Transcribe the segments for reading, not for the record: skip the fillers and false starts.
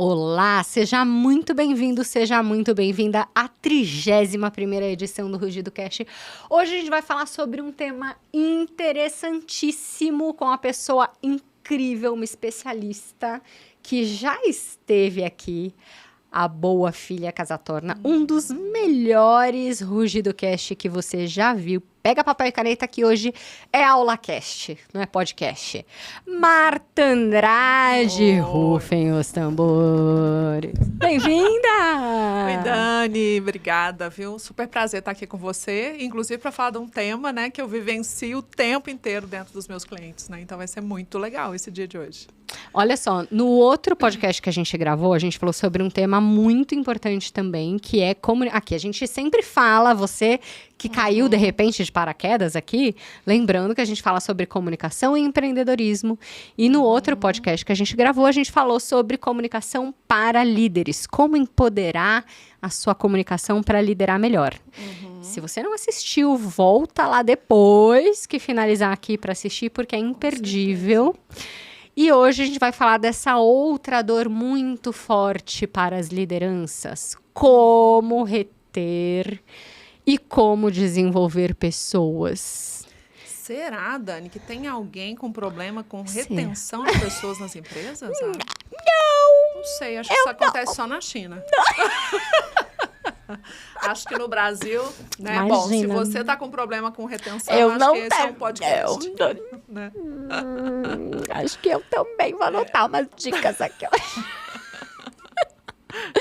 Olá, seja muito bem-vindo, seja muito bem-vinda à 31ª edição do Rugido Cast. Hoje a gente vai falar sobre um tema interessantíssimo com uma pessoa incrível, uma especialista que já esteve aqui, a boa filha Casatorna, um dos melhores Rugido Cast que você já viu. Pega papel e caneta que hoje é aula cast, não é podcast. Marta Andrade, rufem os tambores. Bem-vinda! Oi, Dani, obrigada, viu? Super prazer estar aqui com você, inclusive para falar de um tema, né, que eu vivencio o tempo inteiro dentro dos meus clientes, né? Então vai ser muito legal esse dia de hoje. Olha só, no outro podcast que a gente gravou, a gente falou sobre um tema muito importante também, que é aqui a gente sempre fala, você que caiu de repente de paraquedas aqui, lembrando que a gente fala sobre comunicação e empreendedorismo. E no outro podcast que a gente gravou, a gente falou sobre comunicação para líderes, como empoderar a sua comunicação para liderar melhor. Se você não assistiu, volta lá depois que finalizar aqui para assistir, porque é imperdível. E hoje a gente vai falar dessa outra dor muito forte para as lideranças. Como reter e como desenvolver pessoas. Será, Dani, que tem alguém com problema com retenção de pessoas nas empresas? Não sei, acho que isso acontece só na China. Acho que no Brasil, né? Imagina. Bom, se você tá com problema com retenção, acho que esse é um podcast. Né? Acho que eu também vou anotar umas dicas aqui.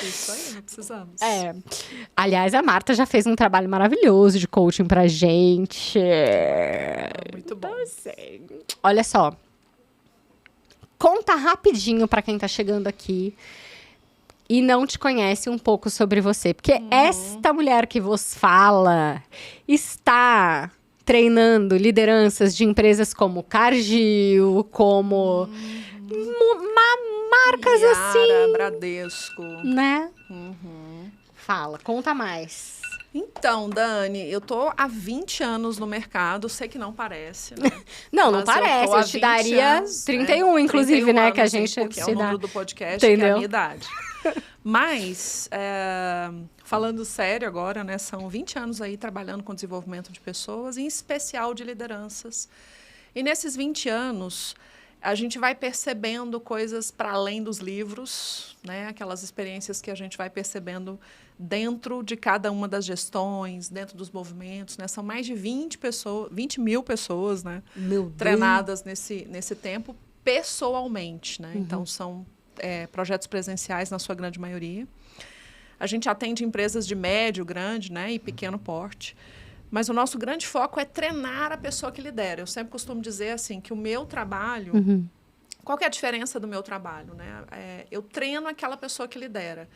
Isso aí, precisamos. Aliás, a Marta já fez um trabalho maravilhoso de coaching pra gente. Muito bom. Então, assim, olha só. Conta rapidinho pra quem tá chegando aqui e não te conhece um pouco sobre você. Porque esta mulher que vos fala está treinando lideranças de empresas como Cargill, como marcas Yara, assim, Bradesco. né? Fala, conta mais. Então, Dani, eu tô há 20 anos no mercado, sei que não parece, né? Não Mas parece, tô há eu te 20 daria anos, 31, inclusive, 31 né? Que a anos, gente porque é se o dá. número do podcast, Entendeu? que é a minha idade. Mas, falando sério agora, né? São 20 anos aí trabalhando com desenvolvimento de pessoas, em especial de lideranças. E nesses 20 anos, a gente vai percebendo coisas para além dos livros, né? Aquelas experiências que a gente vai percebendo dentro de cada uma das gestões, dentro dos movimentos, né? São mais de 20 mil pessoas, né? Treinadas nesse tempo pessoalmente, né? Então, são projetos presenciais na sua grande maioria. A gente atende empresas de médio, grande, né? E pequeno porte. Mas o nosso grande foco é treinar a pessoa que lidera. Eu sempre costumo dizer assim, que o meu trabalho... Qual que é a diferença do meu trabalho, né? Eu treino aquela pessoa que lidera.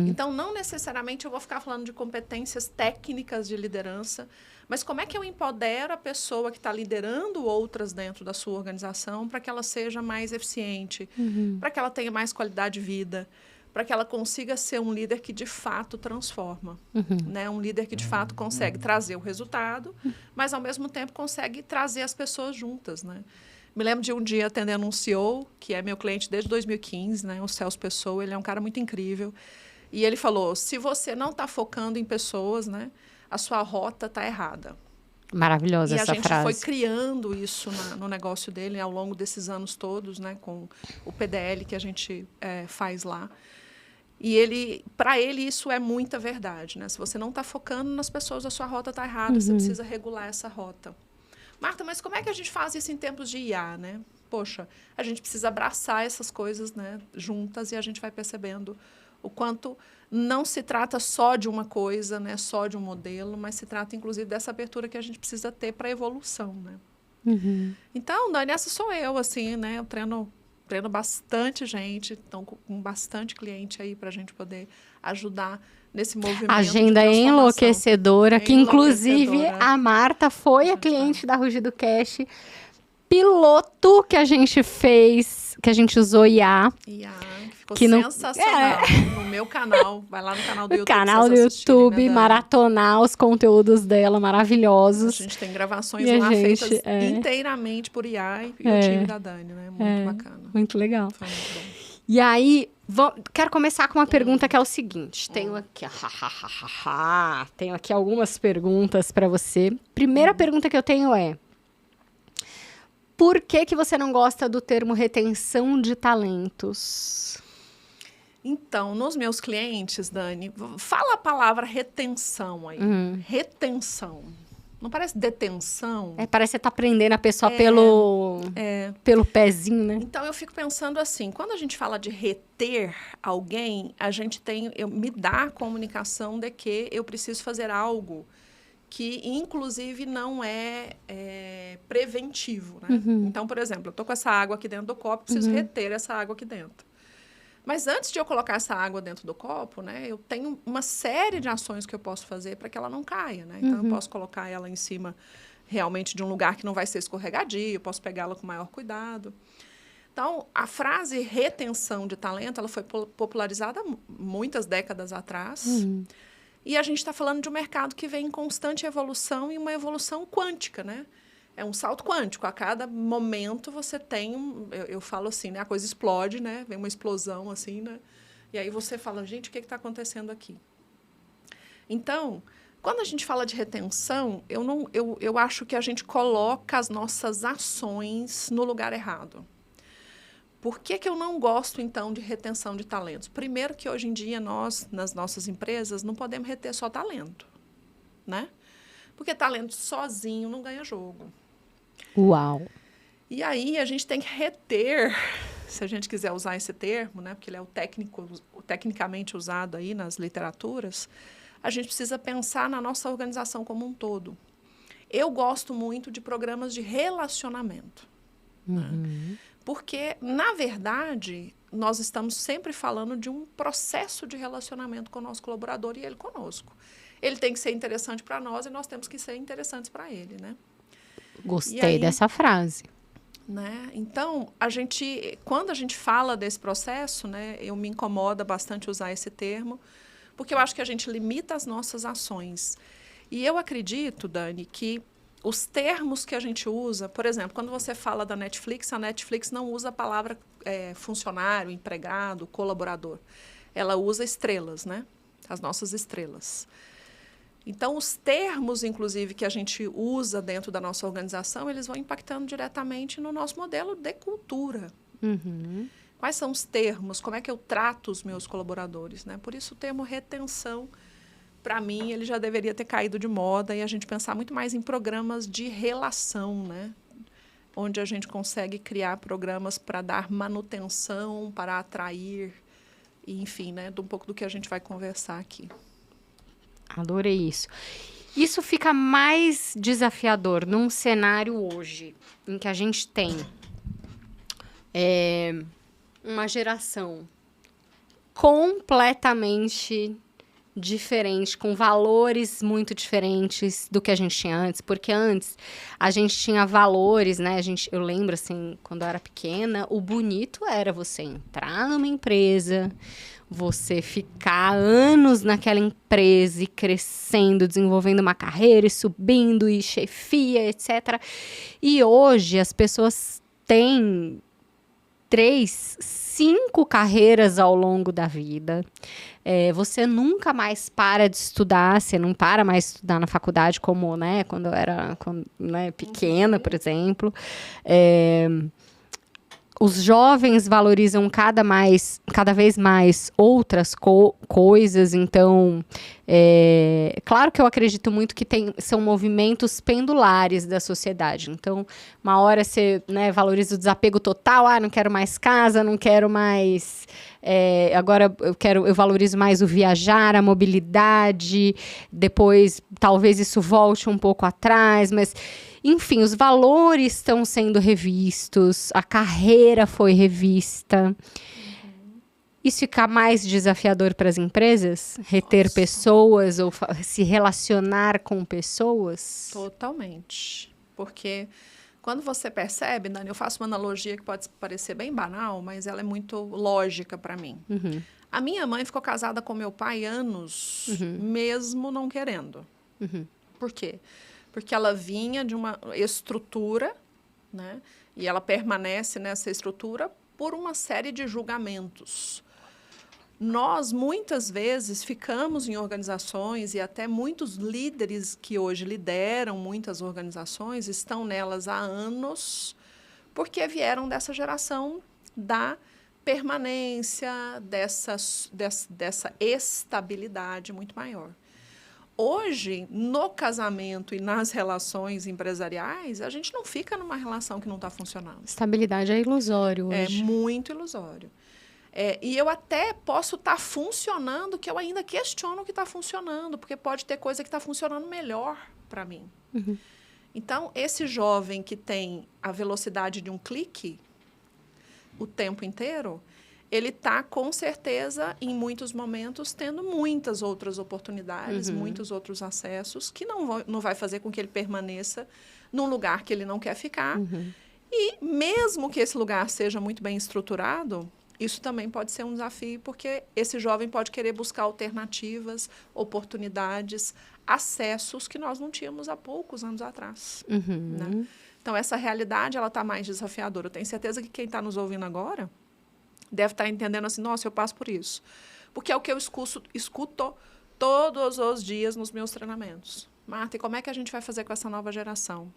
Então, não necessariamente eu vou ficar falando de competências técnicas de liderança, mas como é que eu empodero a pessoa que está liderando outras dentro da sua organização para que ela seja mais eficiente, para que ela tenha mais qualidade de vida, para que ela consiga ser um líder que, de fato, transforma. Né? Um líder que, de fato, consegue trazer o resultado, mas, ao mesmo tempo, consegue trazer as pessoas juntas, né? Me lembro de um dia atendendo um CEO, que é meu cliente desde 2015, né? O Celso Pessoa, ele é um cara muito incrível. E ele falou, se você não está focando em pessoas, né? A sua rota está errada. Maravilhosa essa frase. E a gente foi criando isso no negócio dele ao longo desses anos todos, né? Com o PDL que a gente faz lá. E para ele, isso é muita verdade, né? Se você não está focando nas pessoas, a sua rota está errada. Você precisa regular essa rota. Marta, mas como é que a gente faz isso em tempos de IA, né? Poxa, a gente precisa abraçar essas coisas, né, juntas, e a gente vai percebendo o quanto não se trata só de uma coisa, né, só de um modelo, mas se trata, inclusive, dessa abertura que a gente precisa ter para a evolução, né? Então, Dani, essa sou eu, assim, né? Eu treino bastante gente, então com bastante cliente aí para a gente poder ajudar nesse movimento. Agenda enlouquecedora, que inclusive a Marta foi a cliente da Rugido Cast, piloto que a gente fez, que a gente usou IA. Ficou sensacional. No meu canal, vai lá no canal do YouTube. Canal do YouTube, né, maratonar os conteúdos dela, maravilhosos. A gente tem gravações lá feitas inteiramente por IA e o time da Dani, né? Muito bacana. Muito legal. Foi muito bom. E aí, Quero começar com uma pergunta que é o seguinte. Tenho aqui algumas perguntas para você. Primeira pergunta que eu tenho é: por que você não gosta do termo retenção de talentos? Então, nos meus clientes, Dani, fala a palavra retenção aí. Retenção. Não parece detenção? Parece que você tá prendendo a pessoa pelo pezinho, né? Então, eu fico pensando assim, quando a gente fala de reter alguém, a gente me dá a comunicação de que eu preciso fazer algo que, inclusive, não é preventivo, né? Então, por exemplo, eu tô com essa água aqui dentro do copo, preciso reter essa água aqui dentro. Mas antes de eu colocar essa água dentro do copo, né, eu tenho uma série de ações que eu posso fazer para que ela não caia, né? Então, eu posso colocar ela em cima realmente de um lugar que não vai ser escorregadio, eu posso pegá-la com maior cuidado. Então, a frase retenção de talento, ela foi popularizada muitas décadas atrás. E a gente está falando de um mercado que vem em constante evolução e uma evolução quântica, né? É um salto quântico. A cada momento você tem eu falo assim, né? A coisa explode, né? Vem uma explosão assim, né? E aí você fala, gente, o que está acontecendo aqui? Então, quando a gente fala de retenção, eu acho que a gente coloca as nossas ações no lugar errado. Por que eu não gosto, então, de retenção de talentos? Primeiro que hoje em dia nós, nas nossas empresas, não podemos reter só talento, né? Porque talento sozinho não ganha jogo. Uau! E aí a gente tem que reter, se a gente quiser usar esse termo, né, porque ele é o tecnicamente usado aí nas literaturas, a gente precisa pensar na nossa organização como um todo. Eu gosto muito de programas de relacionamento. Né? Porque, na verdade, nós estamos sempre falando de um processo de relacionamento com o nosso colaborador e ele conosco. Ele tem que ser interessante para nós e nós temos que ser interessantes para ele, né? Gostei dessa frase. Né? Então, quando a gente fala desse processo, né, eu me incomoda bastante usar esse termo, porque eu acho que a gente limita as nossas ações. E eu acredito, Dani, que os termos que a gente usa, por exemplo, quando você fala da Netflix, a Netflix não usa a palavra funcionário, empregado, colaborador. Ela usa estrelas, né? As nossas estrelas. Então, os termos, inclusive, que a gente usa dentro da nossa organização, eles vão impactando diretamente no nosso modelo de cultura. Quais são os termos? Como é que eu trato os meus colaboradores? Né? Por isso, o termo retenção, para mim, ele já deveria ter caído de moda e a gente pensar muito mais em programas de relação, né? Onde a gente consegue criar programas para dar manutenção, para atrair, enfim, né? Um pouco do que a gente vai conversar aqui. Adorei isso. Isso fica mais desafiador num cenário hoje, em que a gente tem uma geração completamente diferente, com valores muito diferentes do que a gente tinha antes, porque antes a gente tinha valores, né? Eu lembro, assim, quando eu era pequena, o bonito era você entrar numa empresa, você ficar anos naquela empresa e crescendo, desenvolvendo uma carreira e subindo e chefia, etc. E hoje as pessoas têm 3, 5 carreiras ao longo da vida. Você nunca mais para de estudar, você não para mais de estudar na faculdade como, né, quando eu era pequena, por exemplo. Os jovens valorizam cada vez mais outras coisas, então, claro que eu acredito muito que são movimentos pendulares da sociedade. Então, uma hora você, né, valoriza o desapego total, não quero mais casa, não quero mais... agora eu valorizo mais o viajar, a mobilidade, depois talvez isso volte um pouco atrás, mas... Enfim, os valores estão sendo revistos, a carreira foi revista. Isso fica mais desafiador para as empresas? Reter pessoas ou se relacionar com pessoas? Totalmente. Porque quando você percebe, Dani, eu faço uma analogia que pode parecer bem banal, mas ela é muito lógica para mim. A minha mãe ficou casada com meu pai anos, mesmo não querendo. Por quê? Porque ela vinha de uma estrutura, né? E ela permanece nessa estrutura por uma série de julgamentos. Nós, muitas vezes, ficamos em organizações e até muitos líderes que hoje lideram muitas organizações estão nelas há anos porque vieram dessa geração da permanência, dessa estabilidade muito maior. Hoje, no casamento e nas relações empresariais, a gente não fica numa relação que não está funcionando. Estabilidade é ilusório hoje. É muito ilusório. E eu até posso estar funcionando, que eu ainda questiono o que está funcionando, porque pode ter coisa que está funcionando melhor para mim. Uhum. Então, esse jovem que tem a velocidade de um clique o tempo inteiro, ele está, com certeza, em muitos momentos, tendo muitas outras oportunidades, muitos outros acessos, que não vai fazer com que ele permaneça num lugar que ele não quer ficar. E, mesmo que esse lugar seja muito bem estruturado, isso também pode ser um desafio, porque esse jovem pode querer buscar alternativas, oportunidades, acessos que nós não tínhamos há poucos anos atrás. Né? Então, essa realidade está mais desafiadora. Eu tenho certeza que quem está nos ouvindo agora deve estar entendendo assim, nossa, eu passo por isso. Porque é o que eu escuto todos os dias nos meus treinamentos. Marta, e como é que a gente vai fazer com essa nova geração?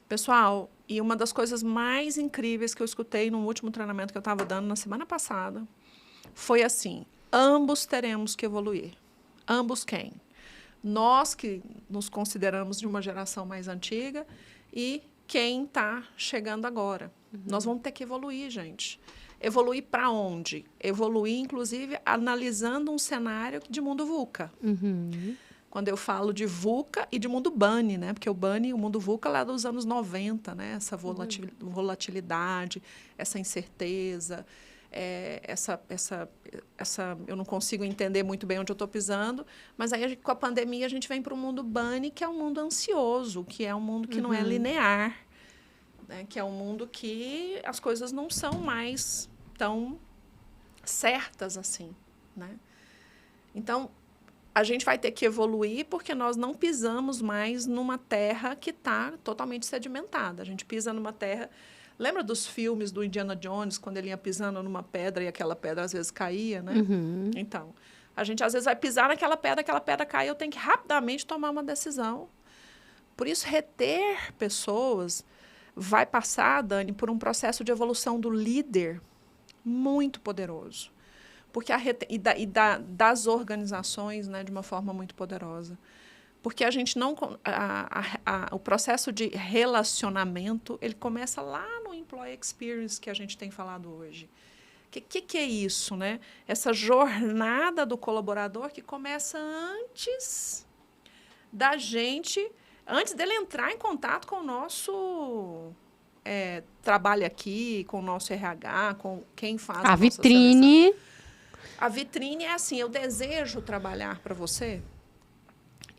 Pessoal, e uma das coisas mais incríveis que eu escutei no último treinamento que eu estava dando na semana passada foi assim, ambos teremos que evoluir. Ambos quem? Nós que nos consideramos de uma geração mais antiga e quem está chegando agora. Nós vamos ter que evoluir, gente. Evoluir para onde? Evoluir, inclusive, analisando um cenário de mundo VUCA. Quando eu falo de VUCA e de mundo BANI, né? Porque o mundo VUCA lá dos anos 90, né? Essa volatilidade, essa incerteza, eu não consigo entender muito bem onde eu estou pisando, mas aí com a pandemia a gente vem para o mundo BANI, que é um mundo ansioso, que é um mundo que não é linear, né? Que é um mundo que as coisas não são mais tão certas assim, né? Então, a gente vai ter que evoluir porque nós não pisamos mais numa terra que está totalmente sedimentada. A gente pisa numa terra... Lembra dos filmes do Indiana Jones, quando ele ia pisando numa pedra e aquela pedra às vezes caía, né? Então, a gente às vezes vai pisar naquela pedra, aquela pedra cai, eu tenho que rapidamente tomar uma decisão. Por isso, reter pessoas vai passar, Dani, por um processo de evolução do líder muito poderoso. Porque das organizações, né, de uma forma muito poderosa. Porque a gente não... o processo de relacionamento, ele começa lá no Employee Experience que a gente tem falado hoje. O que é isso, né? Essa jornada do colaborador que começa antes da gente... Antes dele entrar em contato com o nosso... trabalho aqui, com o nosso RH, com quem faz a vitrine. A vitrine é assim, eu desejo trabalhar para você,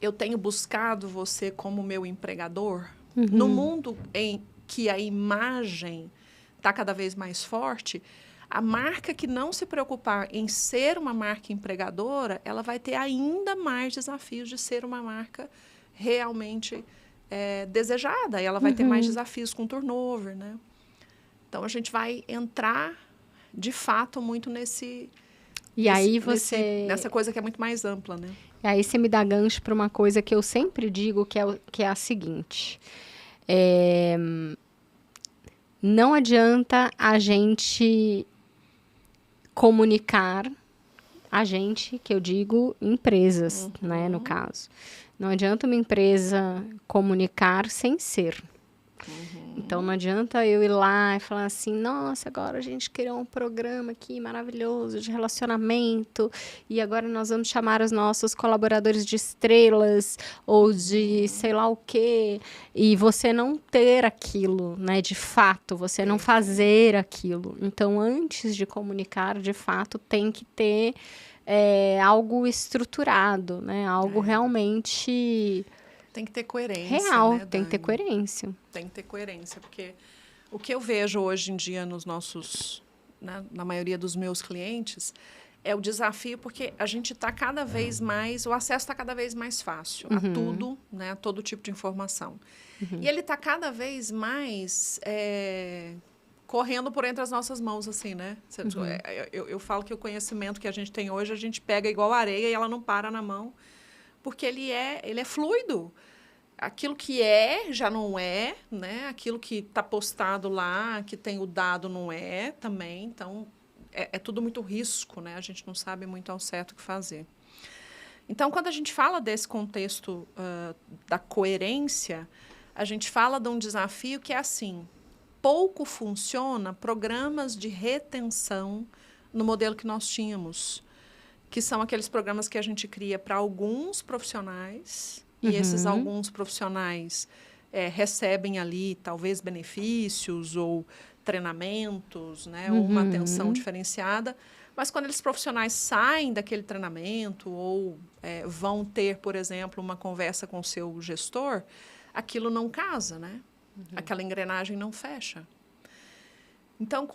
eu tenho buscado você como meu empregador. No mundo em que a imagem está cada vez mais forte, a marca que não se preocupar em ser uma marca empregadora, ela vai ter ainda mais desafios de ser uma marca realmente desejada. E ela vai ter mais desafios com turnover, né? Então, a gente vai entrar, de fato, muito nessa coisa que é muito mais ampla, né? E aí você me dá gancho para uma coisa que eu sempre digo, que é a seguinte. Não adianta a gente comunicar, que eu digo empresas, né, no caso. Não adianta uma empresa comunicar sem ser. Então, não adianta eu ir lá e falar assim, nossa, agora a gente criou um programa aqui maravilhoso de relacionamento e agora nós vamos chamar os nossos colaboradores de estrelas ou de sei lá o quê, e você não ter aquilo, né, de fato, você não fazer aquilo. Então, antes de comunicar, de fato, tem que ter algo estruturado, né, algo realmente... Tem que ter coerência, real, né, tem Dani? que ter coerência. Tem que ter coerência, porque o que eu vejo hoje em dia na maioria dos meus clientes, é o desafio, porque a gente está cada vez mais, o acesso está cada vez mais fácil a tudo, né, a todo tipo de informação. E ele está cada vez mais correndo por entre as nossas mãos, assim, né? Eu falo que o conhecimento que a gente tem hoje, a gente pega igual areia e ela não para na mão, porque ele é fluido. Aquilo que já não é, né? Aquilo que está postado lá, que tem o dado, não é também. Então, é tudo muito risco, né? A gente não sabe muito ao certo o que fazer. Então, quando a gente fala desse contexto da coerência, a gente fala de um desafio que é assim: pouco funciona programas de retenção no modelo que nós tínhamos, que são aqueles programas que a gente cria para alguns profissionais, e esses alguns profissionais recebem ali, talvez, benefícios ou treinamentos, né, ou uma atenção diferenciada. Mas quando esses profissionais saem daquele treinamento ou vão ter, por exemplo, uma conversa com o seu gestor, aquilo não casa, né? Aquela engrenagem não fecha. Então,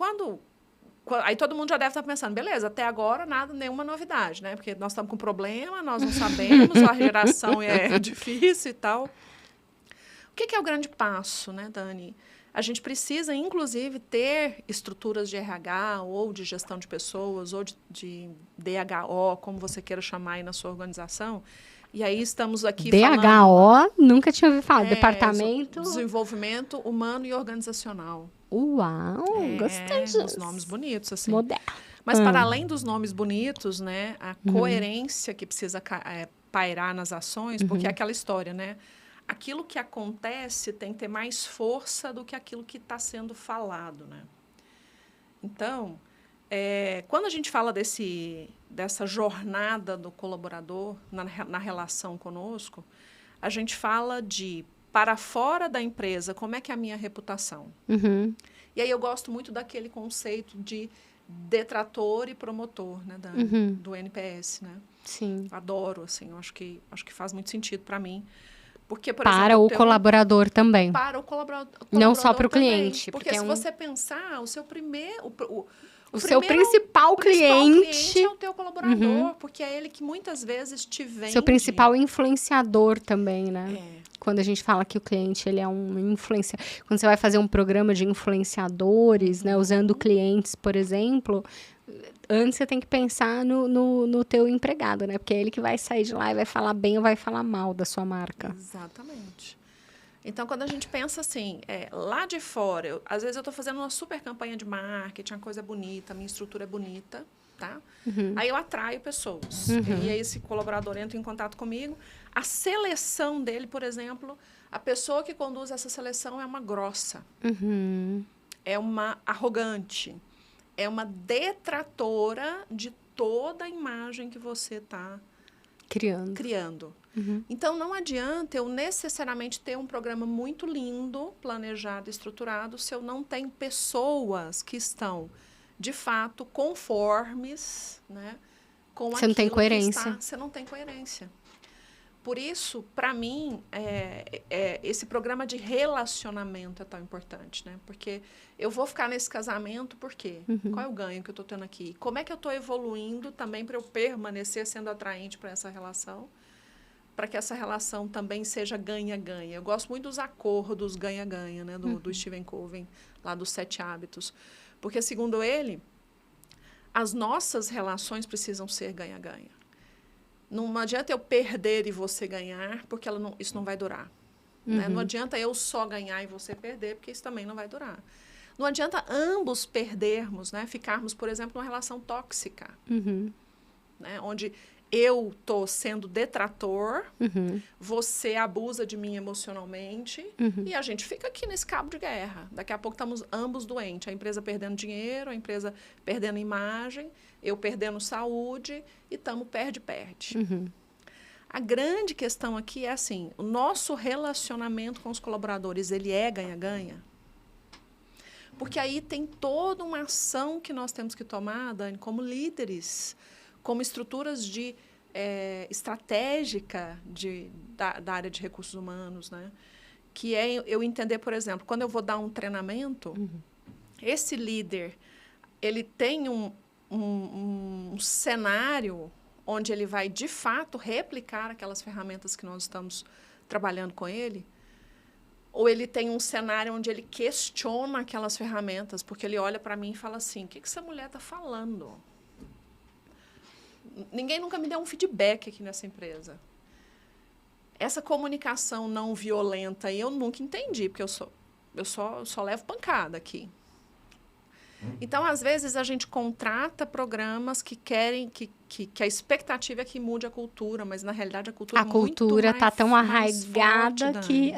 aí todo mundo já deve estar pensando, beleza, até agora nenhuma novidade, né? Porque nós estamos com problema, nós não sabemos, a geração é difícil e tal. O que é o grande passo, né, Dani? A gente precisa, inclusive, ter estruturas de RH ou de gestão de pessoas ou de DHO, como você queira chamar aí na sua organização. E aí estamos aqui DHO, nunca tinha ouvido falar. Departamento... Desenvolvimento Humano e Organizacional. Uau, gostei disso. Uns nomes bonitos, assim. Moderno. Mas, para além dos nomes bonitos, né, a coerência que precisa pairar nas ações, porque é aquela história, né? Aquilo que acontece tem que ter mais força do que aquilo que está sendo falado, né? Então, quando a gente fala dessa jornada do colaborador na relação conosco, a gente fala de para fora da empresa, como é que é a minha reputação? E aí eu gosto muito daquele conceito de detrator e promotor, né, do NPS, né? Sim. Adoro, assim, eu acho que faz muito sentido para mim. Porque, por para exemplo, o colaborador também. Para o colaborador não só para o também. cliente. Porque se você pensar, o seu primeiro... O seu principal cliente é o teu colaborador, porque é ele que muitas vezes te vende. Seu principal influenciador também, né? Quando a gente fala que o cliente ele é um influenciador. Quando você vai fazer um programa de influenciadores, né, usando clientes, por exemplo, antes você tem que pensar no teu empregado, né? Porque é ele que vai sair de lá e vai falar bem ou vai falar mal da sua marca. Exatamente. Então, quando a gente pensa assim, lá de fora, às vezes eu estou fazendo uma super campanha de marketing, uma coisa bonita, minha estrutura é bonita, tá? Aí eu atraio pessoas. E aí esse colaborador entra em contato comigo. A seleção dele, por exemplo, a pessoa que conduz essa seleção é uma grossa. É uma arrogante. É uma detratora de toda a imagem que você está criando. Então, não adianta eu necessariamente ter um programa muito lindo, planejado, estruturado, se eu não tenho pessoas que estão, de fato, conformes, né, com você não tem coerência. Você não tem coerência. Por isso, para mim, esse programa de relacionamento é tão importante, né? Porque eu vou ficar nesse casamento por quê? Qual é o ganho que eu estou tendo aqui? Como é que eu estou evoluindo também para eu permanecer sendo atraente para essa relação? Para que essa relação também seja ganha-ganha. Eu gosto muito dos acordos ganha-ganha, né? Do Stephen Covey, lá dos 7 hábitos. Porque, segundo ele, as nossas relações precisam ser ganha-ganha. Não adianta eu perder e você ganhar, porque isso não vai durar. Né? Não adianta eu só ganhar e você perder, porque isso também não vai durar. Não adianta ambos perdermos, né? Ficarmos, por exemplo, numa relação tóxica. Né? Onde eu estou sendo detrator, você abusa de mim emocionalmente, e a gente fica aqui nesse cabo de guerra. Daqui a pouco estamos ambos doentes. A empresa perdendo dinheiro, a empresa perdendo imagem, eu perdendo saúde, e estamos perde-perde. A grande questão aqui é assim, o nosso relacionamento com os colaboradores, ele é ganha-ganha? Porque aí tem toda uma ação que nós temos que tomar, Dani, como líderes, como estruturas estratégica da área de recursos humanos, né? Que é eu entender, por exemplo, quando eu vou dar um treinamento, esse líder, ele tem um cenário onde ele vai, de fato, replicar aquelas ferramentas que nós estamos trabalhando com ele. ou ele tem um cenário onde ele questiona aquelas ferramentas, porque ele olha para mim e fala assim, o que essa mulher está falando? Ninguém nunca me deu um feedback aqui nessa empresa. Essa comunicação não violenta eu nunca entendi, porque eu só levo pancada aqui. Então, às vezes, a gente contrata programas que querem que a expectativa é que mude a cultura, mas, na realidade, a cultura está tão arraigada que...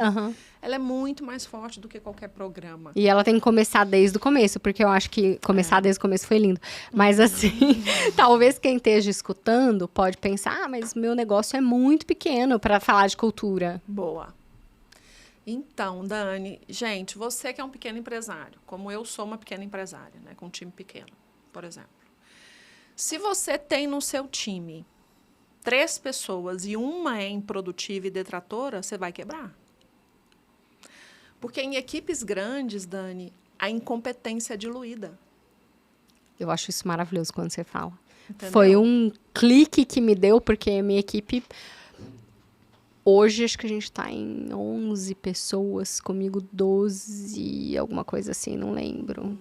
Ela é muito mais forte do que qualquer programa. E ela tem que começar desde o começo, porque eu acho que começar desde o começo foi lindo. Mas, assim, talvez quem esteja escutando pode pensar, mas meu negócio é muito pequeno para falar de cultura. Boa. Então, Dani, gente, você que é um pequeno empresário, como eu sou uma pequena empresária, né, com um time pequeno, por exemplo. Se você tem no seu time 3 pessoas e uma é improdutiva e detratora, você vai quebrar. Porque em equipes grandes, Dani, a incompetência é diluída. Eu acho isso maravilhoso quando você fala. Entendeu? Foi um clique que me deu, porque a minha equipe... Hoje, acho que a gente está em 11 pessoas, comigo 12, alguma coisa assim, não lembro.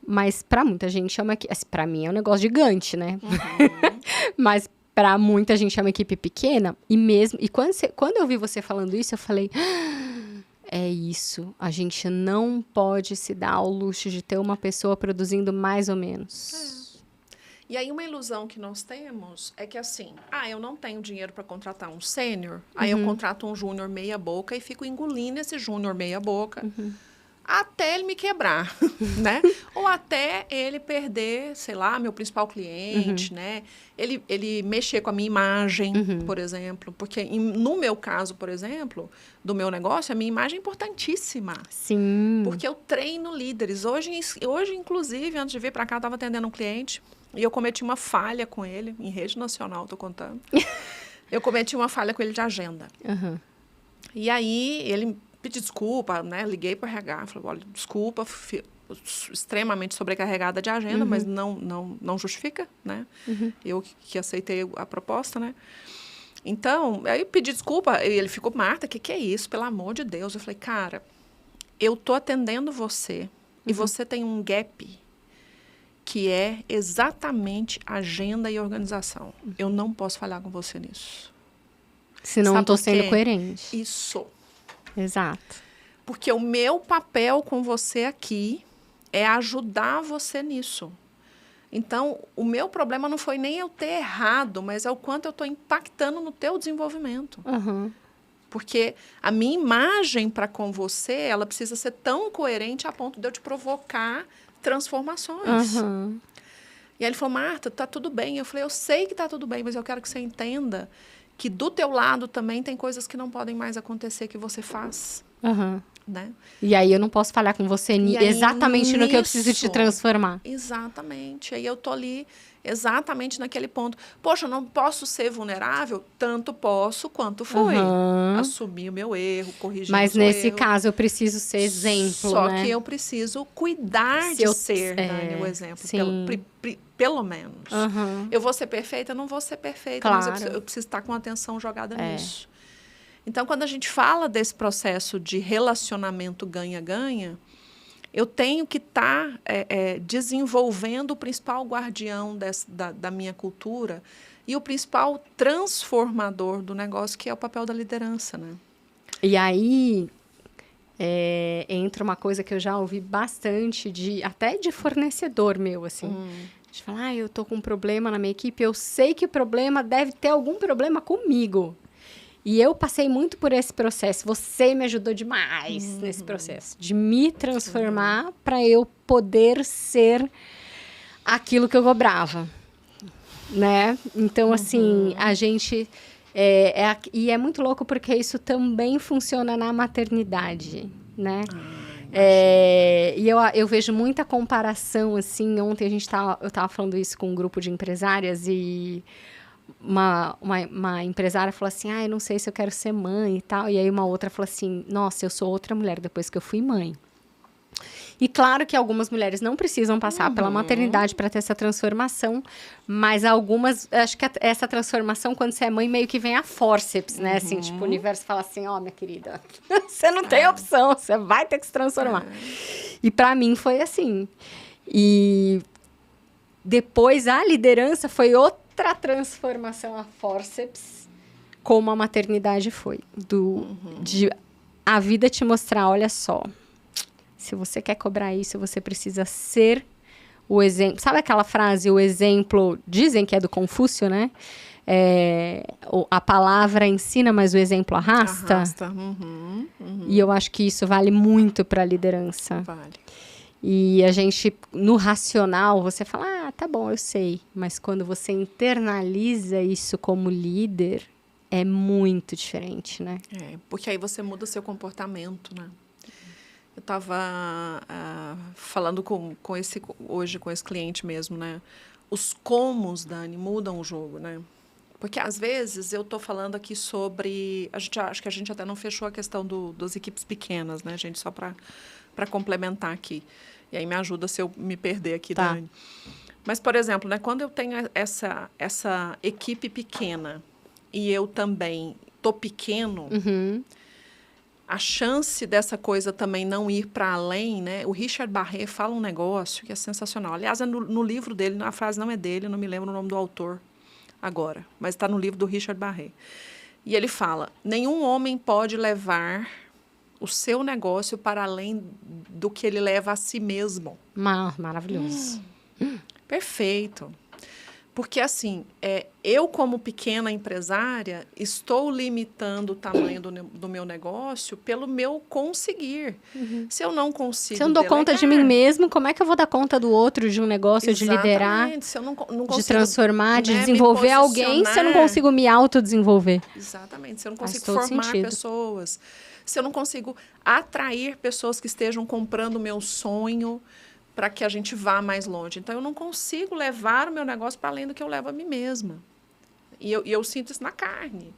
Mas para muita gente é uma equipe... Assim, para mim é um negócio gigante, né? Mas para muita gente é uma equipe pequena. E quando eu vi você falando isso, eu falei... É isso, a gente não pode se dar ao luxo de ter uma pessoa produzindo mais ou menos. E aí, uma ilusão que nós temos é que, assim, eu não tenho dinheiro para contratar um sênior, aí eu contrato um júnior meia boca e fico engolindo esse júnior meia boca até ele me quebrar, né? Ou até ele perder, sei lá, meu principal cliente, né? Ele mexer com a minha imagem, por exemplo. Porque, no meu caso, por exemplo, do meu negócio, a minha imagem é importantíssima. Sim. Porque eu treino líderes. Hoje inclusive, antes de vir para cá, eu estava atendendo um cliente e eu cometi uma falha com ele, em rede nacional, estou contando. Eu cometi uma falha com ele de agenda. E aí, ele pedi desculpa, né? Liguei para o RH, falei, olha, desculpa, extremamente sobrecarregada de agenda, mas não justifica, né? Eu que aceitei a proposta, né? Então, aí eu pedi desculpa, e ele ficou, Marta, o que é isso? Pelo amor de Deus. Eu falei, cara, eu tô atendendo você, e você tem um gap que é exatamente agenda e organização. Eu não posso falhar com você nisso. Senão não estou sendo coerente. Isso. Exato. Porque o meu papel com você aqui é ajudar você nisso. Então, o meu problema não foi nem eu ter errado, mas é o quanto eu estou impactando no teu desenvolvimento. Porque a minha imagem para com você, ela precisa ser tão coerente a ponto de eu te provocar transformações. E aí ele falou, Marta, tá tudo bem. Eu falei, eu sei que tá tudo bem, mas eu quero que você entenda que do teu lado também tem coisas que não podem mais acontecer que você faz. Né? E aí eu não posso falhar com você exatamente no que eu preciso te transformar. Exatamente. Aí eu tô ali exatamente naquele ponto. Poxa, eu não posso ser vulnerável? Tanto posso quanto fui. Assumir o meu erro, corrigir Mas nesse caso eu preciso ser exemplo, Só né? que eu preciso cuidar de ser, Dani, o exemplo. Pelo menos. Eu vou ser perfeita? Eu não vou ser perfeita, claro. Mas eu preciso estar com a atenção jogada nisso. Então, quando a gente fala desse processo de relacionamento ganha-ganha, eu tenho que estar desenvolvendo o principal guardião da minha cultura e o principal transformador do negócio, que é o papel da liderança, né? E aí entra uma coisa que eu já ouvi bastante, até de fornecedor meu, assim. De falar, eu tô com um problema na minha equipe, eu sei que o problema deve ter algum problema comigo. E eu passei muito por esse processo. Você me ajudou demais nesse processo. De me transformar para eu poder ser aquilo que eu cobrava. Né? Então, assim, a gente... e é muito louco porque isso também funciona na maternidade, né? E eu vejo muita comparação, assim. Ontem eu estava falando isso com um grupo de empresárias e... Uma empresária falou assim, eu não sei se eu quero ser mãe e tal. E aí uma outra falou assim, nossa, eu sou outra mulher depois que eu fui mãe. E claro que algumas mulheres não precisam passar pela maternidade para ter essa transformação, mas algumas, acho que essa transformação, quando você é mãe, meio que vem a fórceps, né? Assim, tipo, o universo fala assim, ó, minha querida, você não tem opção, você vai ter que se transformar. E para mim foi assim. E depois a liderança foi outra transformação, a fórceps, como a maternidade foi. De a vida te mostrar, olha só, se você quer cobrar isso, você precisa ser o exemplo. Sabe aquela frase, o exemplo, dizem que é do Confúcio, né? A palavra ensina, mas o exemplo arrasta. E eu acho que isso vale muito para a liderança. Vale. E a gente, no racional, você fala, tá bom, eu sei. Mas quando você internaliza isso como líder, é muito diferente, né? Porque aí você muda seu comportamento, né? Eu estava falando hoje com esse cliente mesmo, né? Os comos, Dani, mudam o jogo, né? Porque, às vezes, eu estou falando aqui sobre... Acho que a gente até não fechou a questão das equipes pequenas, né, gente? Só para complementar aqui. E aí me ajuda se eu me perder aqui, tá. Dani. Mas, por exemplo, né, quando eu tenho essa equipe pequena e eu também tô pequeno, a chance dessa coisa também não ir para além, né? O Richard Barret fala um negócio que é sensacional. Aliás, no livro dele, a frase não é dele, eu não me lembro o nome do autor agora, mas está no livro do Richard Barret. E ele fala, nenhum homem pode levar o seu negócio para além do que ele leva a si mesmo. Maravilhoso. Perfeito. Porque, assim, eu, como pequena empresária, estou limitando o tamanho do meu negócio pelo meu conseguir. Se eu não consigo Se eu não dou conta de mim mesmo, como é que eu vou dar conta do outro, de um negócio, Exatamente. de liderar, se eu não consigo, de transformar, de né, desenvolver alguém, se eu não consigo me autodesenvolver? Exatamente. Se eu não consigo Faz todo formar sentido. pessoas, se eu não consigo atrair pessoas que estejam comprando o meu sonho para que a gente vá mais longe. Então, eu não consigo levar o meu negócio para além do que eu levo a mim mesma. E eu sinto isso na carne.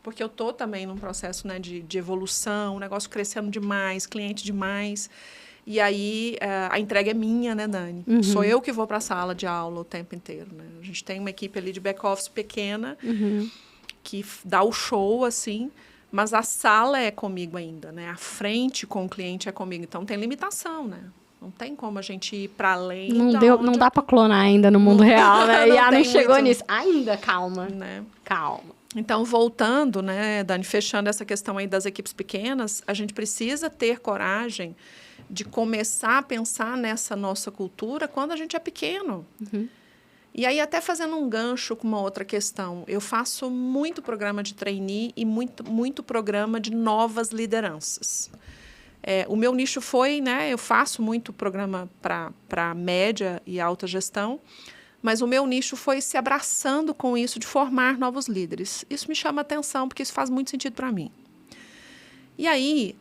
Porque eu estou também num processo, né, de evolução, o negócio crescendo demais, cliente demais. E aí, a entrega é minha, né, Dani? Sou eu que vou para a sala de aula o tempo inteiro, né? A gente tem uma equipe ali de back-office pequena, que dá o show, assim, mas a sala é comigo ainda, né? A frente com o cliente é comigo. Então, tem limitação, né? Não tem como a gente ir para além. Não dá para clonar ainda no mundo real, né? E não chegou nisso. Ainda, calma. Né? Calma. Então, voltando, né, Dani, fechando essa questão aí das equipes pequenas, a gente precisa ter coragem de começar a pensar nessa nossa cultura quando a gente é pequeno. E aí, até fazendo um gancho com uma outra questão, eu faço muito programa de trainee e muito programa de novas lideranças. O meu nicho foi, né, eu faço muito programa para média e alta gestão, mas o meu nicho foi se abraçando com isso de formar novos líderes. Isso me chama atenção, porque isso faz muito sentido para mim. E aí,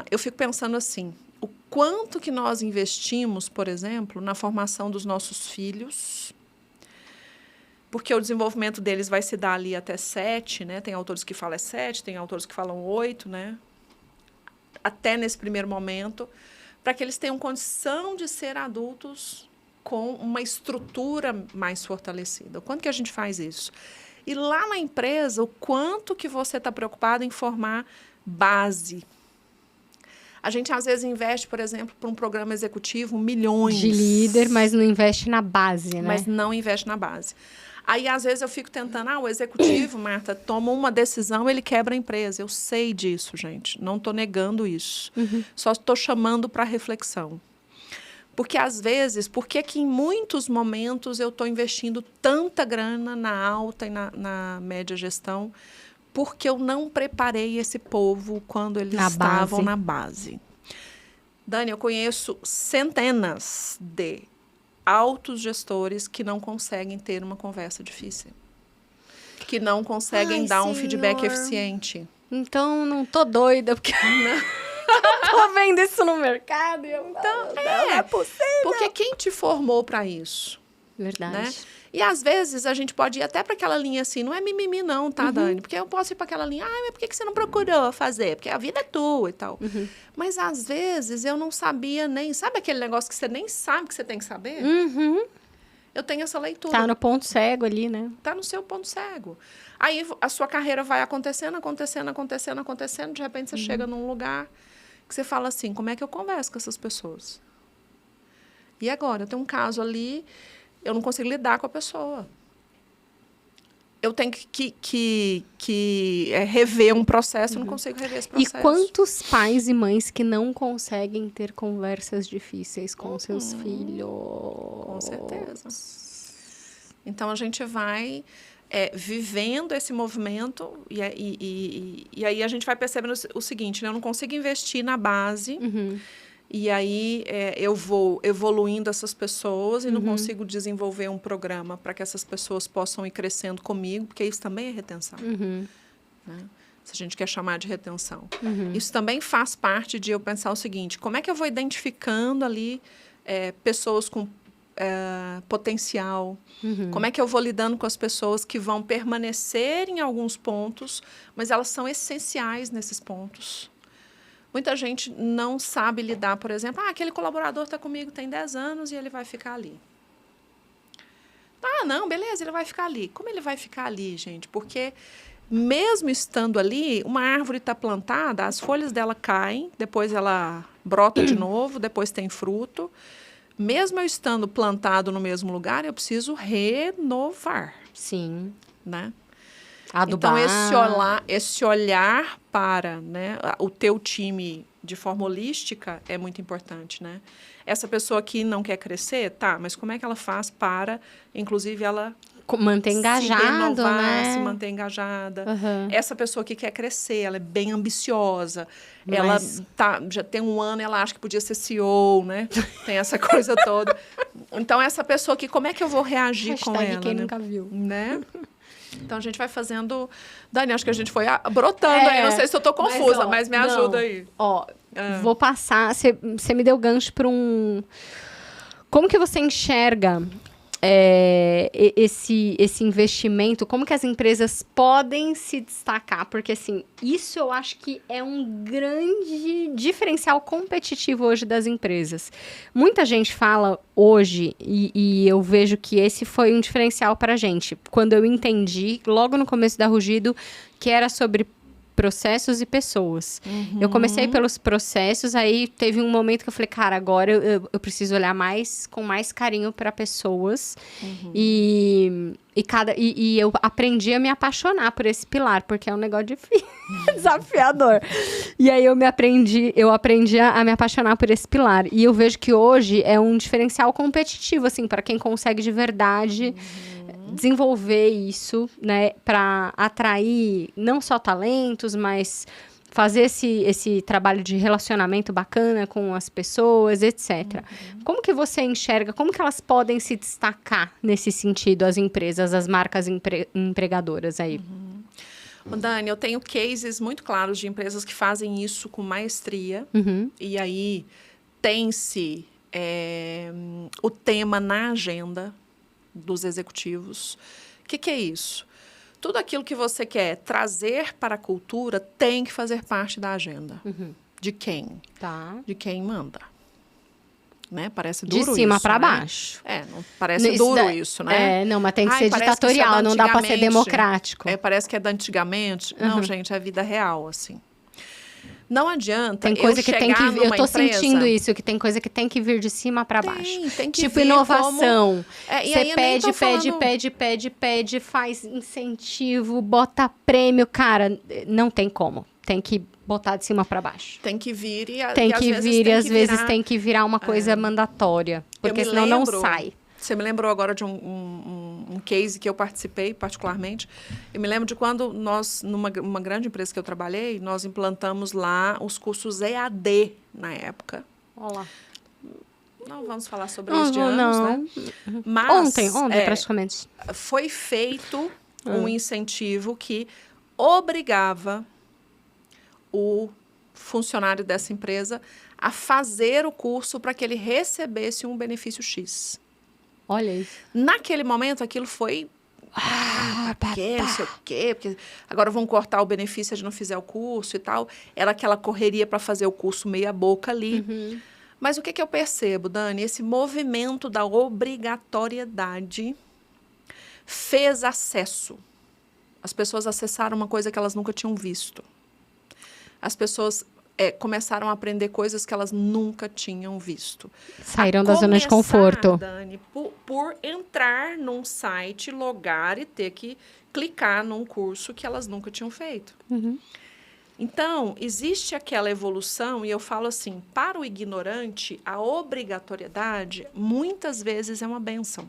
eu fico pensando assim, o quanto que nós investimos, por exemplo, na formação dos nossos filhos, porque o desenvolvimento deles vai se dar ali até 7, né? Tem autores que falam 7, tem autores que falam 8, né? Até nesse primeiro momento, para que eles tenham condição de ser adultos com uma estrutura mais fortalecida. O quanto que a gente faz isso? E lá na empresa, o quanto que você está preocupado em formar base. A gente, às vezes, investe, por exemplo, para um programa executivo, milhões. De líder, mas não investe na base, né? Mas não investe na base. Aí, às vezes, eu fico tentando, o executivo, Marta, toma uma decisão, ele quebra a empresa. Eu sei disso, gente. Não estou negando isso. Só estou chamando para reflexão. Porque, às vezes, por que em muitos momentos eu estou investindo tanta grana na alta e na média gestão? Porque eu não preparei esse povo quando eles estavam na base. Dani, eu conheço centenas de altos gestores que não conseguem ter uma conversa difícil. Que não conseguem dar um feedback eficiente. Então, não tô doida, porque tô vendo isso no mercado. E eu, então, não é possível. Porque quem te formou para isso? Verdade. Né? E às vezes a gente pode ir até para aquela linha assim, não é mimimi não, tá, Dani? Porque eu posso ir para aquela linha, mas por que você não procurou fazer? Porque a vida é tua e tal. Mas às vezes eu não sabia nem, sabe aquele negócio que você nem sabe que você tem que saber? Eu tenho essa leitura. Tá no ponto cego ali, né? Tá no seu ponto cego. Aí a sua carreira vai acontecendo, de repente você chega num lugar que você fala assim, como é que eu converso com essas pessoas? E agora? Eu tenho um caso ali, eu não consigo lidar com a pessoa. Eu tenho que rever um processo, eu não consigo rever esse processo. E quantos pais e mães que não conseguem ter conversas difíceis com seus filhos? Com certeza. Então, a gente vai vivendo esse movimento e aí a gente vai percebendo o seguinte, né? Eu não consigo investir na base e aí eu vou evoluindo essas pessoas e não consigo desenvolver um programa para que essas pessoas possam ir crescendo comigo, porque isso também é retenção. Né? Se a gente quer chamar de retenção. Isso também faz parte de eu pensar o seguinte, como é que eu vou identificando ali pessoas com potencial, como é que eu vou lidando com as pessoas que vão permanecer em alguns pontos, mas elas são essenciais nesses pontos. Muita gente não sabe lidar, por exemplo, aquele colaborador está comigo tem 10 anos e ele vai ficar ali. Não, beleza, ele vai ficar ali. Como ele vai ficar ali, gente? Porque mesmo estando ali, uma árvore está plantada, as folhas dela caem, depois ela brota de novo, depois tem fruto. Mesmo eu estando plantado no mesmo lugar, eu preciso renovar. Sim. Né? Adubar. Então, esse olhar para, né, o teu time de forma holística é muito importante, né? Essa pessoa que não quer crescer, tá, mas como é que ela faz para, inclusive, ela manter engajado, se renovar, né? se manter engajada. Essa pessoa que quer crescer, ela é bem ambiciosa. Ela já tem um ano, ela acha que podia ser CEO, né? Tem essa coisa toda. Então, essa pessoa que, como é que eu vou reagir com ela? Quem né? nunca viu. Né? Então, a gente vai fazendo... Dani, acho que a gente foi brotando aí. Não sei se eu tô confusa, mas me ajuda aí. Vou passar... Você me deu gancho para um... Como que você enxerga esse investimento? Como que as empresas podem se destacar? Porque, assim, isso eu acho que é um grande diferencial competitivo hoje das empresas. Muita gente fala hoje, e eu vejo que esse foi um diferencial para a gente. Quando eu entendi, logo no começo da Rugido, que era sobre processos e pessoas. Eu comecei pelos processos, aí teve um momento que eu falei, cara, agora eu preciso olhar com mais carinho para pessoas. E eu aprendi a me apaixonar por esse pilar, porque é um negócio difícil, desafiador. E aí eu aprendi a me apaixonar por esse pilar. E eu vejo que hoje é um diferencial competitivo, assim, para quem consegue de verdade desenvolver isso, né, para atrair não só talentos, mas fazer esse trabalho de relacionamento bacana com as pessoas, etc. Como que você enxerga, como que elas podem se destacar nesse sentido, as empresas, as marcas empregadoras aí? Dani, eu tenho cases muito claros de empresas que fazem isso com maestria, e aí tem-se o tema na agenda dos executivos. O que é isso? Tudo aquilo que você quer trazer para a cultura tem que fazer parte da agenda. De quem? Tá. De quem manda. Né? Parece duro isso, de cima para né? baixo. Não parece duro isso, né? Não, mas tem que ser ditatorial, não dá para ser democrático. Parece que é da antigamente. Não, gente, é vida real, assim. Não adianta tem coisa eu que chegar tem que numa eu tô empresa... sentindo isso, que tem coisa que tem que vir de cima para baixo. Tem que tipo vir inovação. Você pede, faz incentivo, bota prêmio, cara, não tem como. Tem que botar de cima para baixo. Tem que vir e às vezes tem que virar uma coisa mandatória, porque senão não sai. Você me lembrou agora de um case que eu participei, particularmente. Eu me lembro de quando nós, numa grande empresa que eu trabalhei, nós implantamos lá os cursos EAD na época. Olá. Não vamos falar sobre isso de anos, né? Mas, ontem, praticamente. Foi feito um incentivo que obrigava o funcionário dessa empresa a fazer o curso para que ele recebesse um benefício X. Olha isso. Naquele momento, aquilo foi... Pra quê? Não sei o quê. Porque agora vão cortar o benefício se a gente não fizer o curso e tal. Era aquela correria para fazer o curso meia boca ali. Mas o que eu percebo, Dani? Esse movimento da obrigatoriedade fez acesso. As pessoas acessaram uma coisa que elas nunca tinham visto. As pessoas começaram a aprender coisas que elas nunca tinham visto. Saíram da zona de conforto. Dani, por entrar num site, logar e ter que clicar num curso que elas nunca tinham feito. Então, existe aquela evolução, e eu falo assim, para o ignorante, a obrigatoriedade muitas vezes é uma bênção.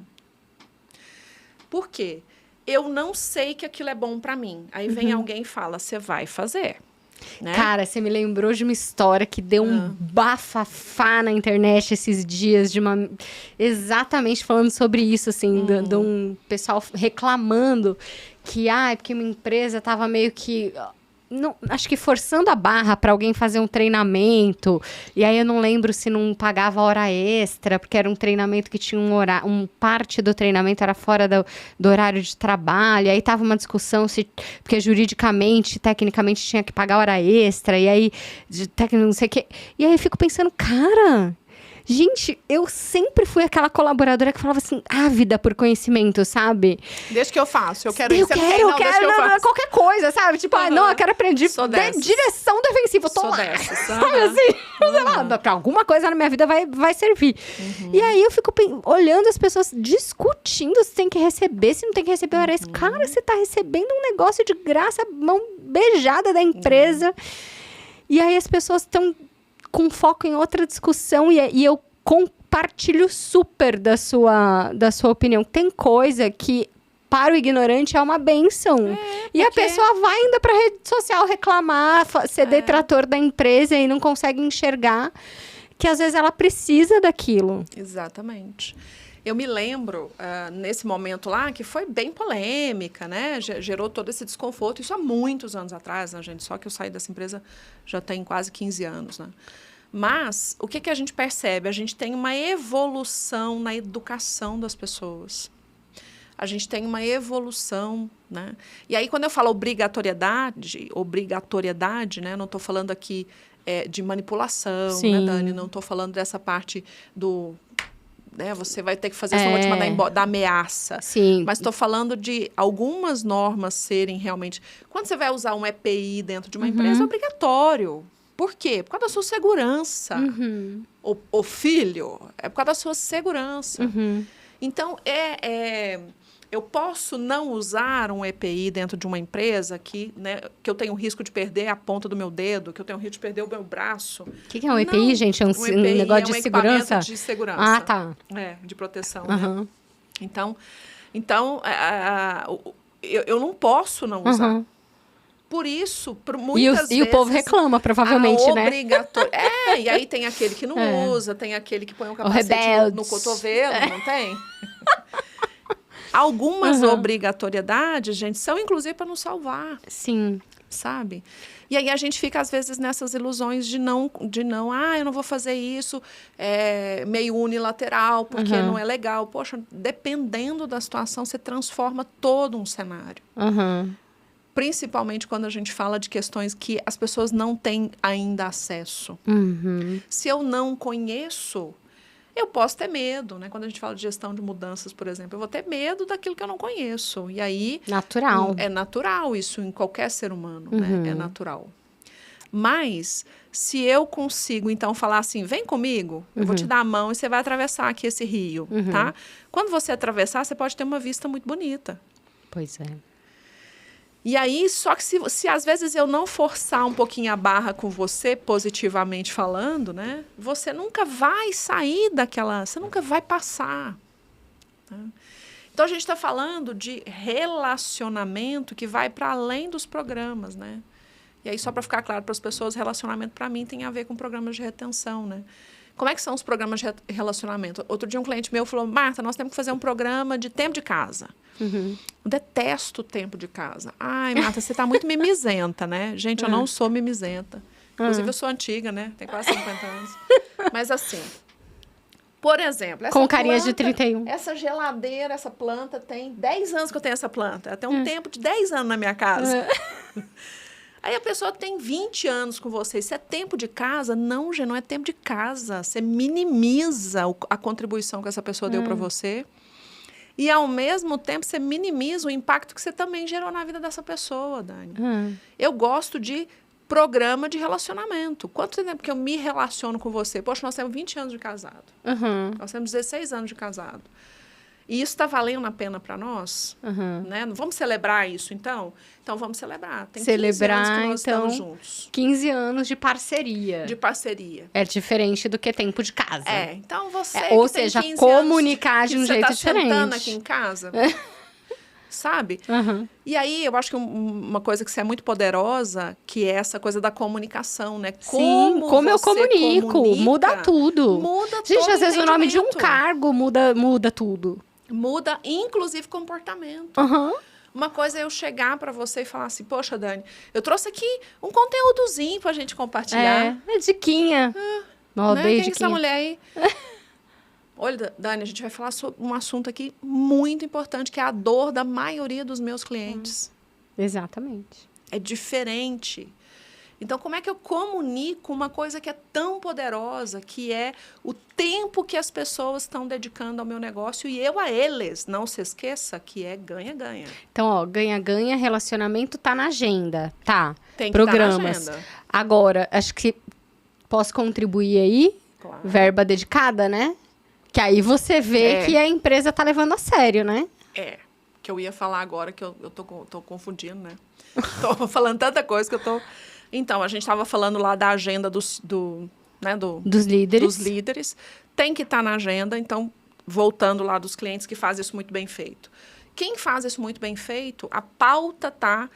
Por quê? Eu não sei que aquilo é bom para mim. Aí vem alguém e fala, você vai fazer. Né? Cara, você me lembrou de uma história que deu um bafafá na internet esses dias, exatamente falando sobre isso, assim, de um pessoal reclamando que, porque minha empresa tava meio que... Não, acho que forçando a barra para alguém fazer um treinamento. E aí eu não lembro se não pagava hora extra, porque era um treinamento que tinha parte do treinamento era fora do horário de trabalho. E aí tava uma discussão porque juridicamente, tecnicamente tinha que pagar hora extra. E aí, não sei o quê. E aí eu fico pensando, cara... Gente, eu sempre fui aquela colaboradora que falava assim, ávida por conhecimento, sabe? Deixa que eu faço, eu quero isso. Eu quero qualquer coisa, sabe? Tipo, não, eu quero aprender direção defensiva. Eu tô lá, sabe assim? Sei lá, pra alguma coisa na minha vida vai servir. E aí eu fico olhando as pessoas discutindo se tem que receber, se não tem que receber hora extra. Cara, você tá recebendo um negócio de graça, mão beijada da empresa. E aí as pessoas estão... com foco em outra discussão e eu compartilho super da sua opinião. Tem coisa que, para o ignorante, é uma bênção. E a pessoa vai ainda para a rede social reclamar, ser detrator da empresa e não consegue enxergar que, às vezes, ela precisa daquilo. Exatamente. Eu me lembro, nesse momento lá, que foi bem polêmica, né? Gerou todo esse desconforto. Isso há muitos anos atrás, né, gente? Só que eu saí dessa empresa já tem quase 15 anos, né? Mas, o que a gente percebe? A gente tem uma evolução na educação das pessoas. A gente tem uma evolução, né? E aí, quando eu falo obrigatoriedade, né? Não estou falando aqui de manipulação, né, Dani? Não estou falando dessa parte do... Né, você vai ter que fazer essa última da ameaça. Sim. Mas estou falando de algumas normas serem realmente... Quando você vai usar um EPI dentro de uma empresa, é obrigatório. Por quê? Por causa da sua segurança. O filho, é por causa da sua segurança. Então, eu posso não usar um EPI dentro de uma empresa que eu tenho risco de perder a ponta do meu dedo, que eu tenho risco de perder o meu braço. O que é um EPI, gente? É um negócio de segurança? De segurança. Ah, tá. De proteção. Né? Então eu não posso não usar. Por isso, muitas vezes... E o povo reclama, provavelmente, né? E aí tem aquele que não usa, tem aquele que põe um capacete no cotovelo, não tem? Algumas obrigatoriedades, gente, são inclusive para nos salvar. Sim. Sabe? E aí a gente fica, às vezes, nessas ilusões de não, eu não vou fazer isso meio unilateral, porque não é legal. Poxa, dependendo da situação, você transforma todo um cenário. Principalmente quando a gente fala de questões que as pessoas não têm ainda acesso. Se eu não conheço, eu posso ter medo, né? Quando a gente fala de gestão de mudanças, por exemplo, eu vou ter medo daquilo que eu não conheço. E aí... Natural. É natural isso em qualquer ser humano, né? É natural. Mas, se eu consigo, então, falar assim, vem comigo, eu vou te dar a mão e você vai atravessar aqui esse rio, tá? Quando você atravessar, você pode ter uma vista muito bonita. Pois é. E aí, só que se às vezes eu não forçar um pouquinho a barra com você, positivamente falando, né? Você nunca vai sair daquela... Você nunca vai passar. Tá? Então, a gente está falando de relacionamento que vai para além dos programas, né? E aí, só para ficar claro para as pessoas, relacionamento, para mim, tem a ver com programas de retenção, né? Como é que são os programas de relacionamento? Outro dia, um cliente meu falou, Marta, nós temos que fazer um programa de tempo de casa. Eu detesto o tempo de casa. Ai, Marta, você está muito mimizenta, né? Gente, eu não sou mimizenta. Inclusive, eu sou antiga, né? Tenho quase 50 anos. Mas, assim, Por exemplo, com carinha de 31. Essa geladeira, essa planta, tem 10 anos que eu tenho essa planta. Ela tem um tempo de 10 anos na minha casa. Aí a pessoa tem 20 anos com você. Isso é tempo de casa? Não, gente, não é tempo de casa. Você minimiza a contribuição que essa pessoa deu para você. E, ao mesmo tempo, você minimiza o impacto que você também gerou na vida dessa pessoa, Dani. Eu gosto de programa de relacionamento. Quanto tempo que eu me relaciono com você? Poxa, nós temos 20 anos de casado. Nós temos 16 anos de casado. E isso está valendo a pena para nós? Né? Vamos celebrar isso, então? Então, vamos celebrar. Tem 15 anos que nós estamos juntos. 15 anos de parceria. De parceria. É diferente do que tempo de casa. Então você ou seja, comunicar de um jeito diferente. Você tá sentando aqui em casa... Sabe? E aí, eu acho que uma coisa que você é muito poderosa, que é essa coisa da comunicação, né? Como eu comunico, muda tudo. Muda Gente, todo às vezes o nome de um cargo muda tudo. Muda, inclusive, comportamento. Uma coisa é eu chegar para você e falar assim, poxa, Dani, eu trouxe aqui um conteúdozinho pra gente compartilhar. É diquinha. Né? Quem é essa mulher aí? Olha, Dani, a gente vai falar sobre um assunto aqui muito importante, que é a dor da maioria dos meus clientes. Exatamente. É diferente. Então, como é que eu comunico uma coisa que é tão poderosa, que é o tempo que as pessoas estão dedicando ao meu negócio e eu a eles? Não se esqueça que é ganha-ganha. Então, ó, ganha-ganha, relacionamento tá na agenda, tá? Tem que programas. estar na agenda. Agora, acho que posso contribuir aí? Claro. Verba dedicada, né? Que aí você vê que a empresa tá levando a sério, né? Que eu ia falar agora, que eu tô confundindo, né? Tô falando tanta coisa que eu tô... Então, a gente estava falando lá da agenda dos líderes. Tem que estar na agenda, então, voltando lá dos clientes que fazem isso muito bem feito. Quem faz isso muito bem feito, a pauta tá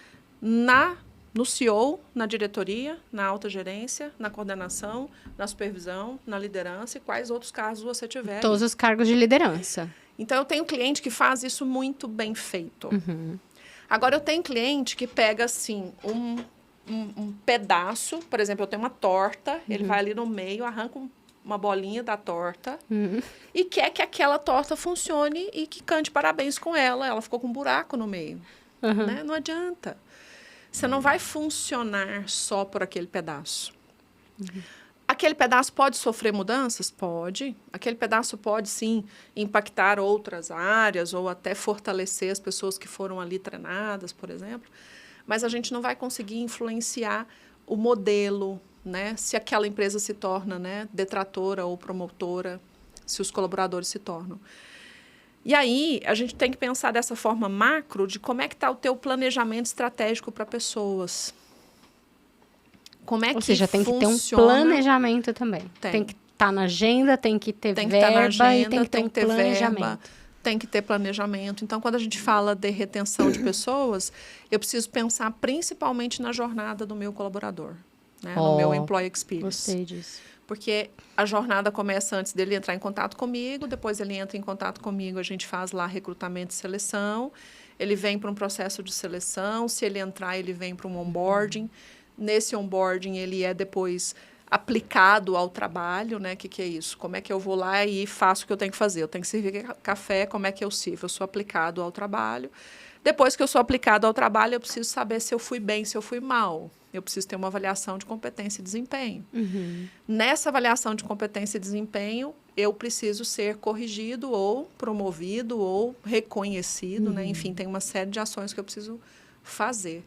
no CEO, na diretoria, na alta gerência, na coordenação, na supervisão, na liderança e quais outros cargos você tiver. Todos os cargos de liderança. Então, eu tenho cliente que faz isso muito bem feito. Agora, eu tenho cliente que pega, assim, um pedaço, por exemplo, eu tenho uma torta, ele vai ali no meio, arranca uma bolinha da torta e quer que aquela torta funcione e que cante parabéns com ela. Ela ficou com um buraco no meio. Né? Não adianta. Você não vai funcionar só por aquele pedaço. Aquele pedaço pode sofrer mudanças? Pode. Aquele pedaço pode, sim, impactar outras áreas ou até fortalecer as pessoas que foram ali treinadas, por exemplo. Mas a gente não vai conseguir influenciar o modelo, né? Se aquela empresa se torna, né, detratora ou promotora, se os colaboradores se tornam. E aí, a gente tem que pensar dessa forma macro de como é que está o teu planejamento estratégico para pessoas. Como é Ou que seja, tem que ter um funciona? planejamento também. Tem que estar na agenda, tem que ter verba e tem que ter um planejamento. Tem que ter planejamento. Então, quando a gente fala de retenção de pessoas, eu preciso pensar principalmente na jornada do meu colaborador, né? No meu employee experience. Gostei disso. Porque a jornada começa antes dele entrar em contato comigo, depois ele entra em contato comigo, a gente faz lá recrutamento e seleção, ele vem para um processo de seleção, se ele entrar, ele vem para um onboarding. Nesse onboarding, ele é depois aplicado ao trabalho, né? O que é isso? Como é que eu vou lá e faço o que eu tenho que fazer? Eu tenho que servir café, como é que eu sirvo? Eu sou aplicado ao trabalho. Depois que eu sou aplicado ao trabalho, eu preciso saber se eu fui bem, se eu fui mal. Eu preciso ter uma avaliação de competência e desempenho. Nessa avaliação de competência e desempenho, eu preciso ser corrigido ou promovido ou reconhecido, né? Enfim, tem uma série de ações que eu preciso fazer.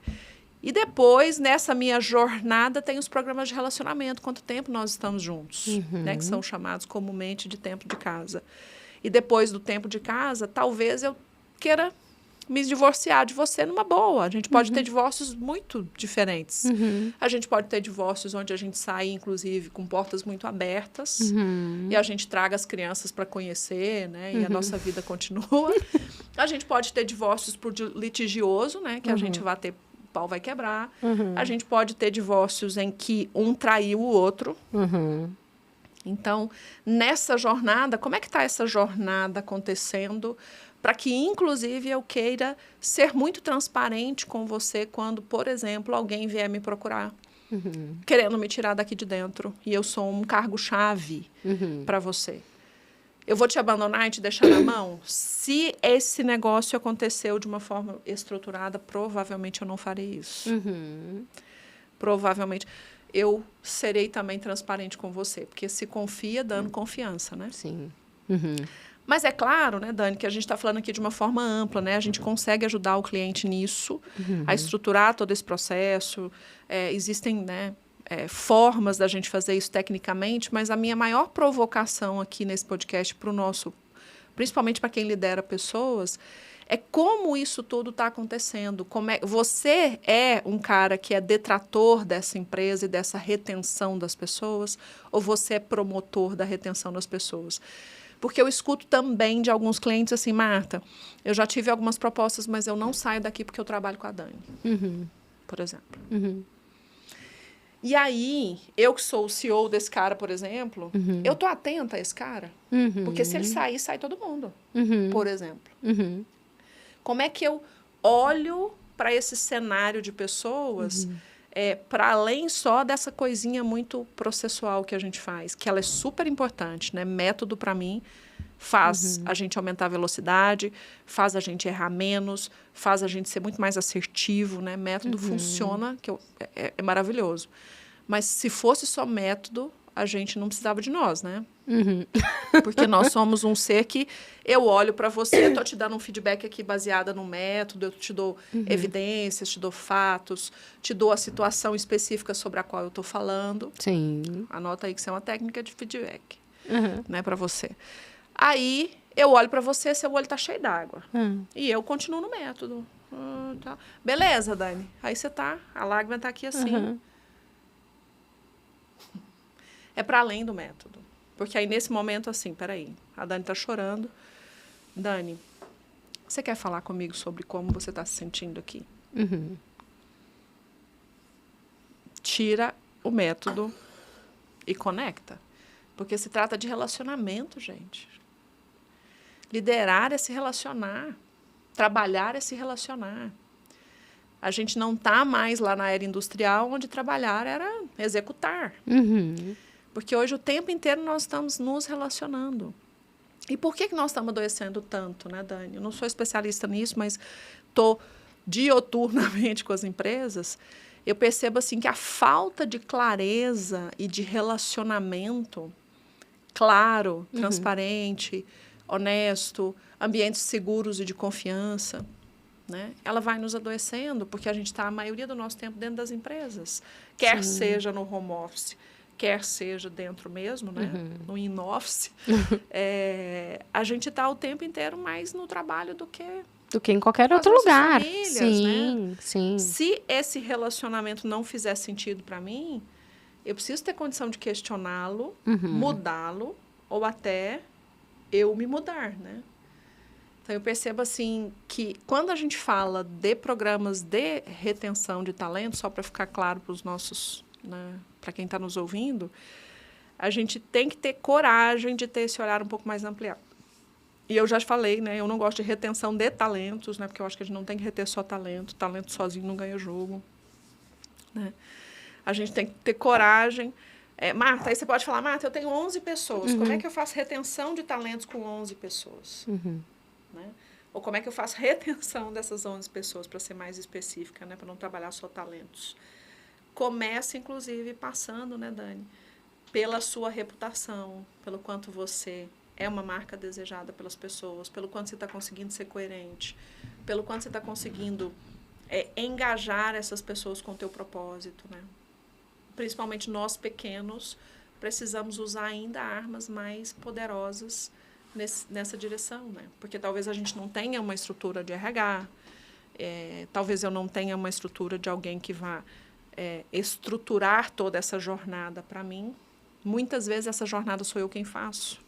E depois, nessa minha jornada, tem os programas de relacionamento. Quanto tempo nós estamos juntos, né? Que são chamados comumente de tempo de casa. E depois do tempo de casa, talvez eu queira me divorciar de você numa boa. A gente pode ter divórcios muito diferentes. A gente pode ter divórcios onde a gente sai, inclusive, com portas muito abertas e a gente traga as crianças para conhecer, né? E a nossa vida continua. A gente pode ter divórcios por litigioso, né? Que a gente vai ter, o pau vai quebrar. A gente pode ter divórcios em que um traiu o outro. Então, nessa jornada, como é que está essa jornada acontecendo para que, inclusive, eu queira ser muito transparente com você quando, por exemplo, alguém vier me procurar, querendo me tirar daqui de dentro, e eu sou um cargo-chave para você. eu vou te abandonar e te deixar na mão? Se esse negócio aconteceu de uma forma estruturada, provavelmente eu não farei isso. Provavelmente eu serei também transparente com você, porque se confia dando confiança, né? Sim. Mas é claro, né, Dani, que a gente está falando aqui de uma forma ampla, né? A gente consegue ajudar o cliente nisso, a estruturar todo esse processo. Existem, né, formas da gente fazer isso tecnicamente, mas a minha maior provocação aqui nesse podcast para o nosso, principalmente para quem lidera pessoas, é como isso tudo está acontecendo. Você é um cara que é detrator dessa empresa e dessa retenção das pessoas, ou você é promotor da retenção das pessoas? Porque eu escuto também de alguns clientes assim, Marta, eu já tive algumas propostas, mas eu não saio daqui porque eu trabalho com a Dani, por exemplo. E aí, eu que sou o CEO desse cara, por exemplo, eu tô atenta a esse cara, porque se ele sair, sai todo mundo, por exemplo. Como é que eu olho para esse cenário de pessoas para além só dessa coisinha muito processual que a gente faz, que ela é super importante, né? Método, para mim, faz a gente aumentar a velocidade, faz a gente errar menos, faz a gente ser muito mais assertivo, né? Método funciona, que é maravilhoso. Mas se fosse só método, a gente não precisava de nós, né? Porque nós somos um ser que eu olho para você, estou te dando um feedback aqui baseada no método, eu te dou evidências, te dou fatos, te dou a situação específica sobre a qual eu estou falando. Sim. Anota aí que isso é uma técnica de feedback, né, para você. Aí, eu olho para você, seu olho está cheio d'água. E eu continuo no método. Tá. Beleza, Dani. Aí você tá, a lágrima está aqui assim. É para além do método. Porque aí, nesse momento, assim, peraí, a Dani está chorando. Dani, você quer falar comigo sobre como você está se sentindo aqui? Tira o método e conecta. Porque se trata de relacionamento, gente. Liderar é se relacionar. Trabalhar é se relacionar. A gente não está mais lá na era industrial, onde trabalhar era executar. Porque hoje, o tempo inteiro, nós estamos nos relacionando. E por que nós estamos adoecendo tanto, né, Dani? Eu não sou especialista nisso, mas estou dioturnamente com as empresas. Eu percebo, assim, que a falta de clareza e de relacionamento claro, transparente, honesto, ambientes seguros e de confiança, né? Ela vai nos adoecendo, porque a gente está a maioria do nosso tempo dentro das empresas. Quer seja no home office, quer seja dentro mesmo, né? No in-office, a gente está o tempo inteiro mais no trabalho do que em qualquer outro lugar. Famílias, sim, né? sim. Se esse relacionamento não fizer sentido para mim, eu preciso ter condição de questioná-lo, mudá-lo, ou até eu me mudar, né? Então, eu percebo, assim, que quando a gente fala de programas de retenção de talento, só para ficar claro para os nossos, né, para quem está nos ouvindo, a gente tem que ter coragem de ter esse olhar um pouco mais ampliado. E eu já falei, né, eu não gosto de retenção de talentos, né, porque eu acho que a gente não tem que reter só talento. Talento sozinho não ganha jogo, né? A gente tem que ter coragem. Marta, aí você pode falar, Marta, eu tenho 11 pessoas. Como é que eu faço retenção de talentos com 11 pessoas? Né? Ou como é que eu faço retenção dessas 11 pessoas, para ser mais específica, né, para não trabalhar só talentos? Começa, inclusive, passando, né, Dani, pela sua reputação, pelo quanto você é uma marca desejada pelas pessoas, pelo quanto você está conseguindo ser coerente, pelo quanto você está conseguindo engajar essas pessoas com o teu propósito, né? Principalmente nós pequenos precisamos usar ainda armas mais poderosas nessa direção, né? Porque talvez a gente não tenha uma estrutura de RH, talvez eu não tenha uma estrutura de alguém que vá estruturar toda essa jornada para mim. Muitas vezes essa jornada sou eu quem faço.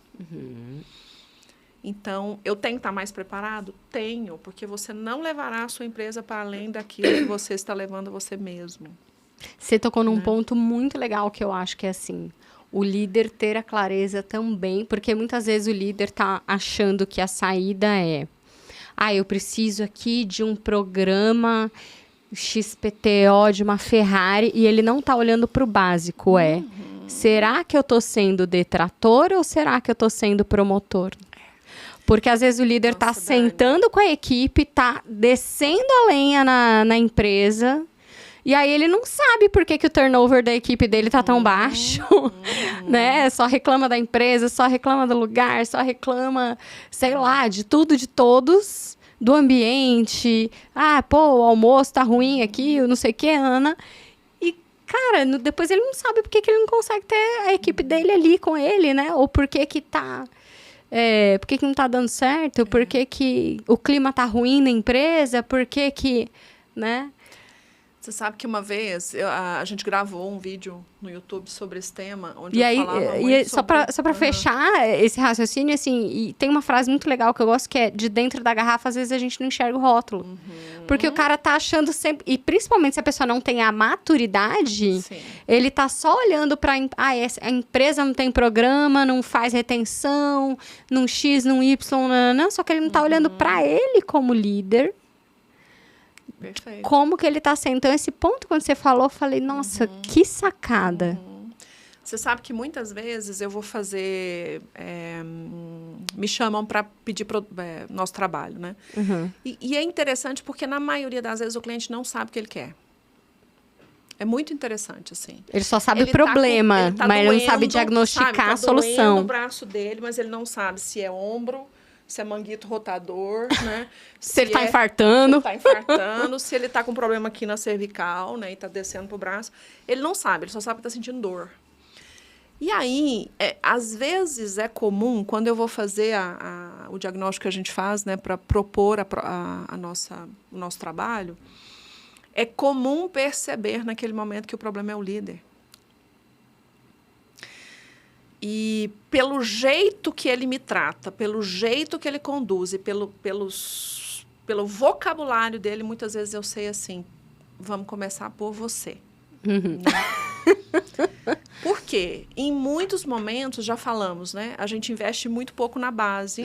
Então, eu tenho que estar mais preparado? Tenho, porque você não levará a sua empresa para além daquilo que você está levando a você mesmo. Você tocou num ponto muito legal que eu acho que é assim, o líder ter a clareza também, porque muitas vezes o líder está achando que a saída é, eu preciso aqui de um programa XPTO de uma Ferrari, e ele não está olhando para o básico, Será que eu tô sendo detrator ou será que eu tô sendo promotor? Porque às vezes o líder tá sentando com a equipe, tá descendo a lenha na empresa, e aí ele não sabe por que o turnover da equipe dele tá tão baixo, né? Só reclama da empresa, só reclama do lugar, só reclama, sei lá, de tudo, de todos, do ambiente. O almoço tá ruim aqui, eu não sei o que, Ana. E, cara, depois ele não sabe por que ele não consegue ter a equipe dele ali com ele, né? Ou por que tá... por que não tá dando certo? Por que o clima tá ruim na empresa? Por que, né? Você sabe que uma vez a gente gravou um vídeo no YouTube sobre esse tema, onde eu falava muito sobre... Só pra fechar esse raciocínio, assim, e tem uma frase muito legal que eu gosto, que é: de dentro da garrafa, às vezes a gente não enxerga o rótulo. Porque o cara tá achando sempre... E principalmente se a pessoa não tem a maturidade, ele tá só olhando pra... a empresa não tem programa, não faz retenção, num X, num Y, não, só que ele não tá olhando pra ele como líder. Perfeito. Como que ele tá sendo. Então, esse ponto, quando você falou, eu falei, nossa, que sacada. Você sabe que muitas vezes eu vou fazer... me chamam para pedir nosso trabalho, né? E é interessante porque, na maioria das vezes, o cliente não sabe o que ele quer. É muito interessante, assim. Ele só sabe o problema, mas ele não sabe diagnosticar a solução. O braço dele, mas ele não sabe se é ombro, se é manguito rotador, né? Se ele tá infartando. Se ele tá infartando, se ele tá com problema aqui na cervical, né? E tá descendo pro braço. Ele não sabe, ele só sabe que tá sentindo dor. E aí, às vezes é comum, quando eu vou fazer o diagnóstico que a gente faz, né? Para propor o nosso trabalho, é comum perceber naquele momento que o problema é o líder. E pelo jeito que ele me trata, pelo jeito que ele conduz e pelo vocabulário dele, muitas vezes eu sei assim, vamos começar por você. Por quê? Em muitos momentos, já falamos, né? A gente investe muito pouco na base,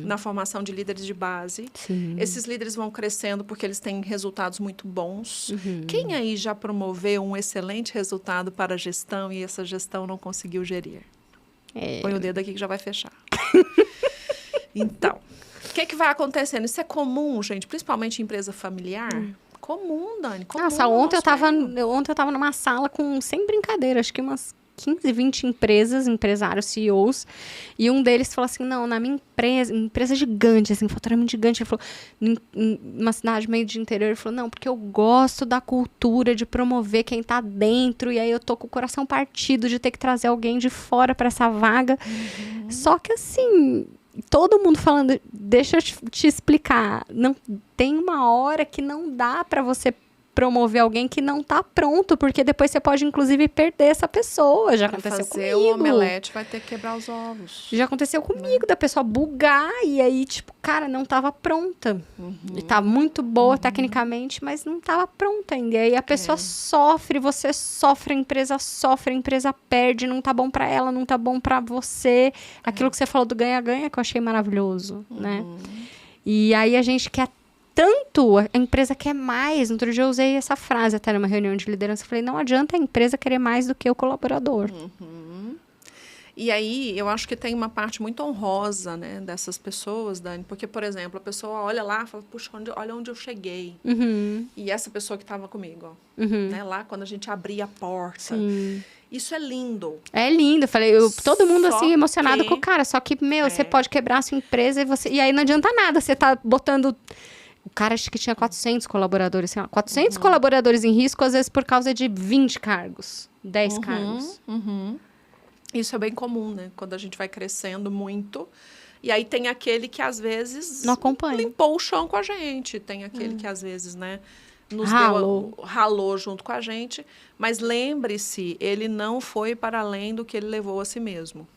na formação de líderes de base. Esses líderes vão crescendo porque eles têm resultados muito bons. Quem aí já promoveu um excelente resultado para a gestão e essa gestão não conseguiu gerir? Põe o dedo aqui que já vai fechar. Então, o que vai acontecendo? Isso é comum, gente, principalmente em empresa familiar. Comum, Dani. Comum. Nossa, ontem eu tava numa sala com, sem brincadeira, acho que umas 15, 20 empresários, CEOs, e um deles falou assim, não, na minha empresa gigante, assim, faturamento gigante, ele falou, numa cidade meio de interior, ele falou, não, porque eu gosto da cultura de promover quem tá dentro, e aí eu tô com o coração partido de ter que trazer alguém de fora para essa vaga. Só que assim, todo mundo falando, deixa eu te explicar, não tem uma hora que não dá para você promover alguém que não tá pronto, porque depois você pode, inclusive, perder essa pessoa. Já aconteceu comigo. O omelete vai ter que quebrar os ovos. Já aconteceu comigo, da pessoa bugar, e aí, tipo, cara, não tava pronta. E tava muito boa tecnicamente, mas não tava pronta ainda. E aí a pessoa sofre, você sofre, a empresa perde, não tá bom pra ela, não tá bom pra você. Aquilo que você falou do ganha-ganha, que eu achei maravilhoso, né? E aí a gente quer tanto, a empresa quer mais. No outro dia eu usei essa frase até numa reunião de liderança. Eu falei, não adianta a empresa querer mais do que o colaborador. E aí, eu acho que tem uma parte muito honrosa, né, dessas pessoas, Dani. Porque, por exemplo, a pessoa olha lá e fala, puxa, olha onde eu cheguei. E essa pessoa que estava comigo, ó, né, lá quando a gente abria a porta. Sim. Isso é lindo. É lindo. Eu falei, todo mundo assim, emocionado com o cara. Só que, você pode quebrar a sua empresa e aí não adianta nada. Você tá botando... O cara acho que tinha 400 colaboradores. Assim, 400 colaboradores em risco, às vezes por causa de 20 cargos, 10 cargos. Isso é bem comum, né? Quando a gente vai crescendo muito. E aí tem aquele que, às vezes, não acompanha. Limpou o chão com a gente. Tem aquele que, às vezes, né, ralou junto com a gente. Mas lembre-se, ele não foi para além do que ele levou a si mesmo.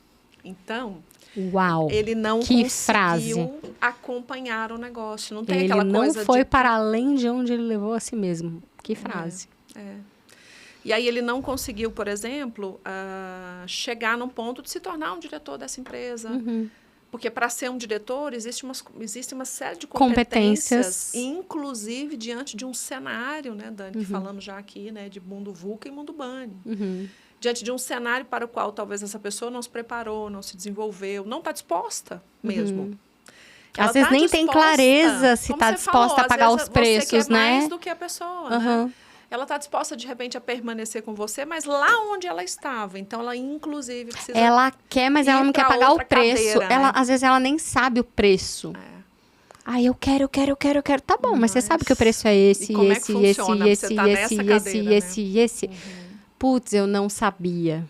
Então... Uau, ele não conseguiu acompanhar o negócio. Não tem aquela coisa Ele não foi para além de onde ele levou a si mesmo. Que frase. E aí ele não conseguiu, por exemplo, chegar num ponto de se tornar um diretor dessa empresa. Porque para ser um diretor, existe uma série de Competências. inclusive diante de um cenário, né, Dani, que falamos já aqui, né, de mundo VUCA e mundo BANI. Diante de um cenário para o qual talvez essa pessoa não se preparou, não se desenvolveu, não está disposta mesmo. Às vezes nem tem clareza se está disposta a pagar os preços, você quer né? mais do que a pessoa, né? Ela está disposta, de repente, a permanecer com você, mas lá onde ela estava. Então, ela, inclusive, precisa... Ela quer, mas ela não quer pagar o preço. Cadeira, né? Às vezes, ela nem sabe o preço. Ai, eu quero. Tá bom, mas você sabe que o preço é esse, como esse, é que funciona? esse, Você tá nessa cadeira, esse. Putz, eu não sabia.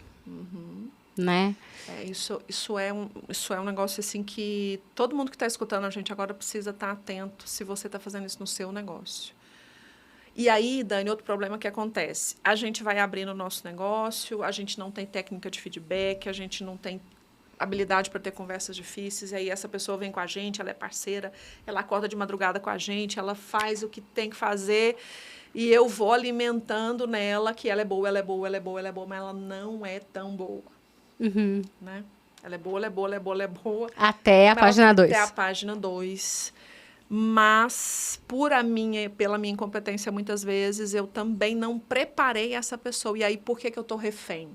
Né? Isso é um negócio assim que todo mundo que está escutando a gente agora precisa estar atento se você está fazendo isso no seu negócio. E aí, Dani, outro problema que acontece. A gente vai abrindo o nosso negócio, a gente não tem técnica de feedback, a gente não tem habilidade para ter conversas difíceis, e aí essa pessoa vem com a gente, ela é parceira, ela acorda de madrugada com a gente, ela faz o que tem que fazer, e eu vou alimentando nela que ela é boa, mas ela não é tão boa. Né? Ela é boa. Até a página 2. Até a página 2. Mas, pela minha incompetência, muitas vezes, eu também não preparei essa pessoa. E aí, por que eu estou refém?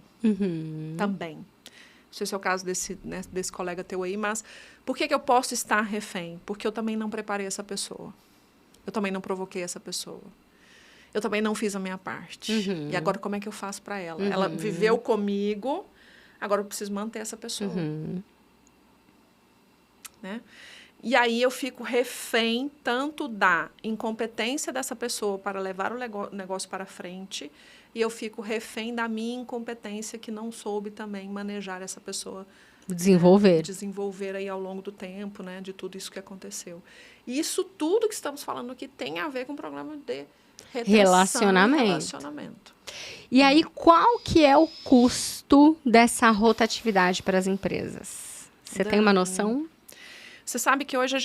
Também. Não sei se é o caso desse colega teu aí, mas por que eu posso estar refém? Porque eu também não preparei essa pessoa. Eu também não provoquei essa pessoa. Eu também não fiz a minha parte. E agora, como é que eu faço para ela? Ela viveu comigo, agora eu preciso manter essa pessoa. Né? E aí eu fico refém tanto da incompetência dessa pessoa para levar o negócio para frente, e eu fico refém da minha incompetência que não soube também manejar essa pessoa. Desenvolver. Desenvolver aí ao longo do tempo, né, de tudo isso que aconteceu. E isso tudo que estamos falando aqui tem a ver com o programa de relacionamento. E aí, qual que é o custo dessa rotatividade para as empresas? Você tem uma noção? Você sabe que hoje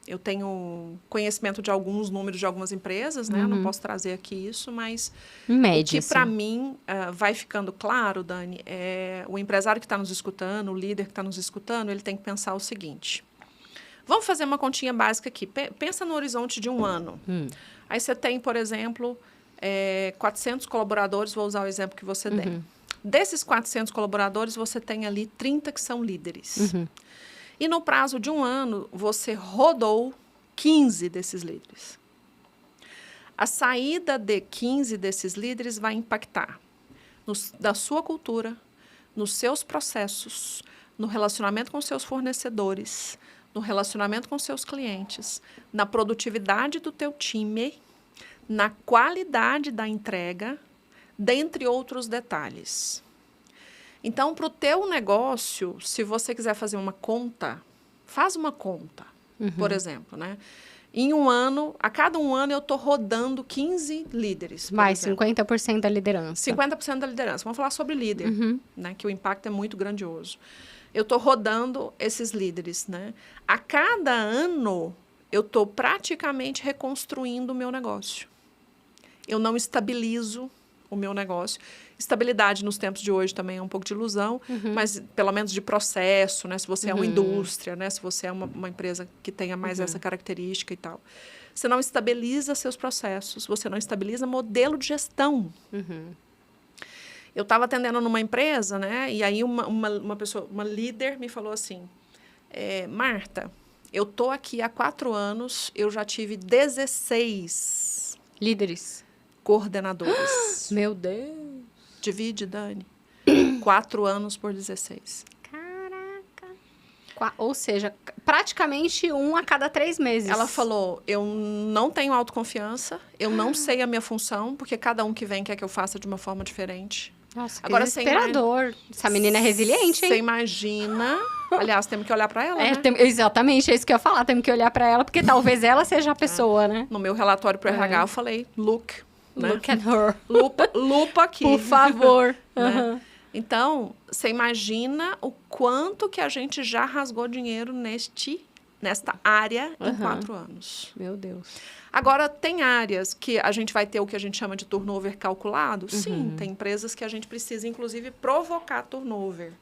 eu tenho conhecimento de alguns números de algumas empresas, né? Não posso trazer aqui isso, mas média, o que para mim vai ficando claro, Dani, o empresário que está nos escutando, o líder que está nos escutando, ele tem que pensar o seguinte. Vamos fazer uma continha básica aqui. Pensa no horizonte de um ano. Aí você tem, por exemplo, 400 colaboradores, vou usar o exemplo que você der. Desses 400 colaboradores, você tem ali 30 que são líderes. E no prazo de um ano, você rodou 15 desses líderes. A saída de 15 desses líderes vai impactar da sua cultura, nos seus processos, no relacionamento com seus fornecedores, no relacionamento com seus clientes, na produtividade do teu time, na qualidade da entrega, dentre outros detalhes. Então, para o teu negócio, se você quiser fazer uma conta, faz uma conta, por exemplo, né? Em um ano, a cada um ano, eu estou rodando 15 líderes. Mais 50% da liderança. 50% da liderança. Vamos falar sobre líder, né? Que o impacto é muito grandioso. Eu estou rodando esses líderes, né? A cada ano, eu estou praticamente reconstruindo o meu negócio. Eu não estabilizo o meu negócio. Estabilidade nos tempos de hoje também é um pouco de ilusão, mas pelo menos de processo, né? Se você é uma indústria, né? Se você é uma empresa que tenha mais essa característica e tal. Você não estabiliza seus processos, você não estabiliza modelo de gestão. Eu estava atendendo numa empresa, né? E aí uma pessoa, uma líder me falou assim, Marta, eu tô aqui há 4 anos, eu já tive 16 líderes. Coordenadores. Meu Deus. Divide, Dani. 4 anos por 16. Caraca. Ou seja, praticamente 1 a cada 3 meses. Ela falou, eu não tenho autoconfiança, eu não sei a minha função, porque cada um que vem quer que eu faça de uma forma diferente. Nossa, agora desesperador. Essa menina é resiliente, hein? Você imagina... Aliás, temos que olhar para ela, né? Exatamente, é isso que eu ia falar. Temos que olhar para ela, porque talvez ela seja a pessoa, né? No meu relatório para o RH, eu falei, look... Né? Look at her. Lupa aqui. Por favor. Né? Então, você imagina o quanto que a gente já rasgou dinheiro neste nesta área em 4 anos. Meu Deus. Agora, tem áreas que a gente vai ter o que a gente chama de turnover calculado? Sim, tem empresas que a gente precisa, inclusive, provocar turnover.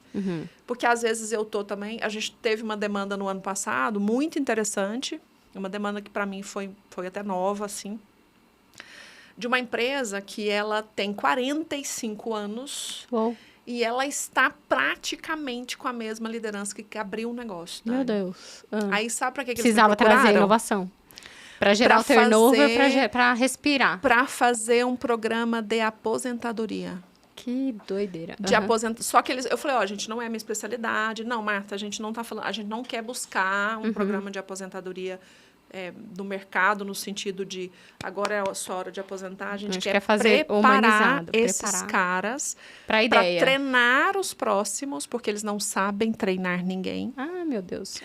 Porque, às vezes, a gente teve uma demanda no ano passado muito interessante, uma demanda que, para mim, foi até nova, assim, de uma empresa que ela tem 45 anos. Uou. E ela está praticamente com a mesma liderança que abriu o negócio. Meu Deus. Aí, sabe para que eles precisava me procuraram? trazer inovação. Para gerar o turnover, para respirar. Para fazer um programa de aposentadoria. Que doideira. Só que eu falei, gente, não é a minha especialidade. Não, Marta, a gente não tá falando, a gente não quer buscar um programa de aposentadoria do mercado, no sentido de agora é a sua hora de aposentar. A gente quer fazer preparar esses caras para treinar os próximos, porque eles não sabem treinar ninguém. Ah, meu Deus.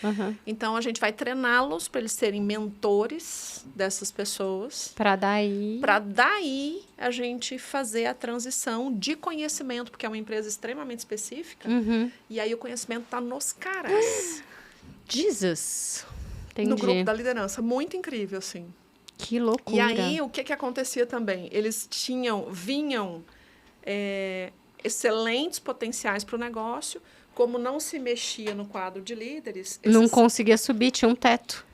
Então, a gente vai treiná-los para eles serem mentores dessas pessoas. Para daí a gente fazer a transição de conhecimento, porque é uma empresa extremamente específica. E aí o conhecimento está nos caras. Jesus. Entendi. No grupo da liderança. Muito incrível, assim. Que loucura. E aí, o que acontecia também? Eles vinham excelentes potenciais para o negócio, como não se mexia no quadro de líderes... Não conseguia subir, tinha um teto.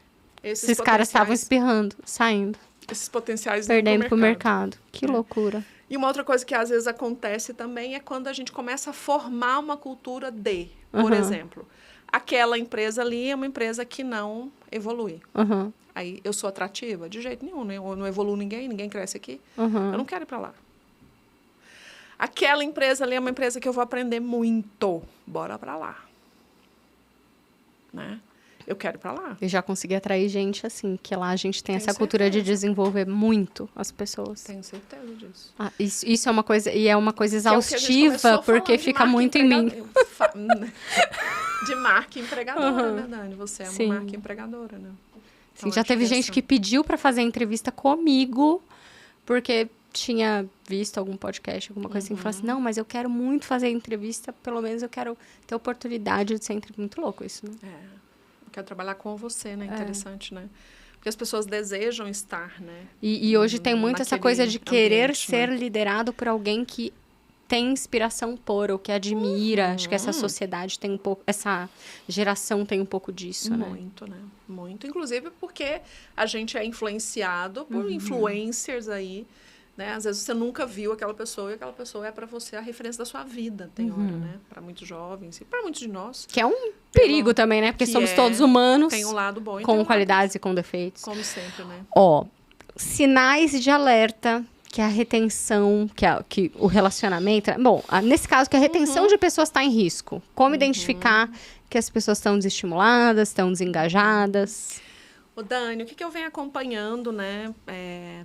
Esses caras estavam espirrando, saindo. Esses potenciais perdendo para o mercado. Que loucura. E uma outra coisa que às vezes acontece também é quando a gente começa a formar uma cultura por exemplo... Aquela empresa ali é uma empresa que não evolui. Aí, eu sou atrativa? De jeito nenhum. Eu não evoluo ninguém cresce aqui. Eu não quero ir para lá. Aquela empresa ali é uma empresa que eu vou aprender muito. Bora para lá. Né? Eu quero ir para lá. Eu já consegui atrair gente assim, que lá a gente tem essa cultura de desenvolver muito as pessoas. Tenho certeza disso. Isso é uma coisa, e é uma coisa exaustiva, porque fica muito em mim. De marca empregadora, né, Dani? Você é uma marca empregadora, né? Então, sim, já teve gente que pediu para fazer entrevista comigo, porque tinha visto algum podcast, alguma coisa assim, e falou assim, não, mas eu quero muito fazer entrevista, pelo menos eu quero ter oportunidade de ser entrevista. Muito louco isso, né? Eu quero trabalhar com você, né? Interessante, né? Porque as pessoas desejam estar, né? E hoje tem muito essa coisa de querer ser liderado por alguém que tem inspiração por, ou que admira. Acho que essa sociedade tem um pouco, essa geração tem um pouco disso, né? Muito, né? Muito. Inclusive porque a gente é influenciado por influencers aí, né? Às vezes você nunca viu aquela pessoa e aquela pessoa é para você a referência da sua vida, tem hora, né? Para muitos jovens e para muitos de nós. Que é um perigo também, né? Porque somos todos humanos. Tem um lado bom e com qualidades e com defeitos. Como sempre, né? Sinais de alerta que a retenção, que o relacionamento... Bom, nesse caso, que a retenção de pessoas está em risco. Como identificar que as pessoas estão desestimuladas, estão desengajadas? Ô, Dani, o que eu venho acompanhando, né?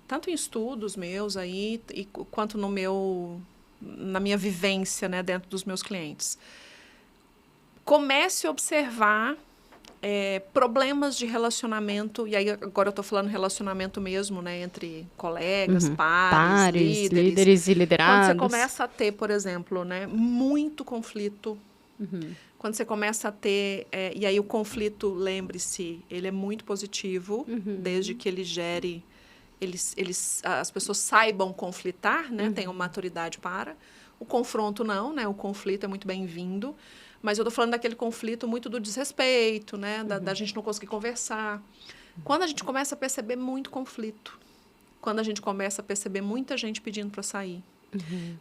Tanto em estudos meus aí, quanto na minha vivência, né, dentro dos meus clientes. Comece a observar problemas de relacionamento, e aí agora eu estou falando relacionamento mesmo, né, entre colegas, pares, líderes e liderados. Quando você começa a ter, por exemplo, né, muito conflito, quando você começa a ter, e aí o conflito, lembre-se, ele é muito positivo, desde que ele gere, as pessoas saibam conflitar, né, tenham maturidade para. O confronto não, né, o conflito é muito bem-vindo. Mas eu estou falando daquele conflito muito do desrespeito, né? Da gente não conseguir conversar. Quando a gente começa a perceber muito conflito, quando a gente começa a perceber muita gente pedindo para sair,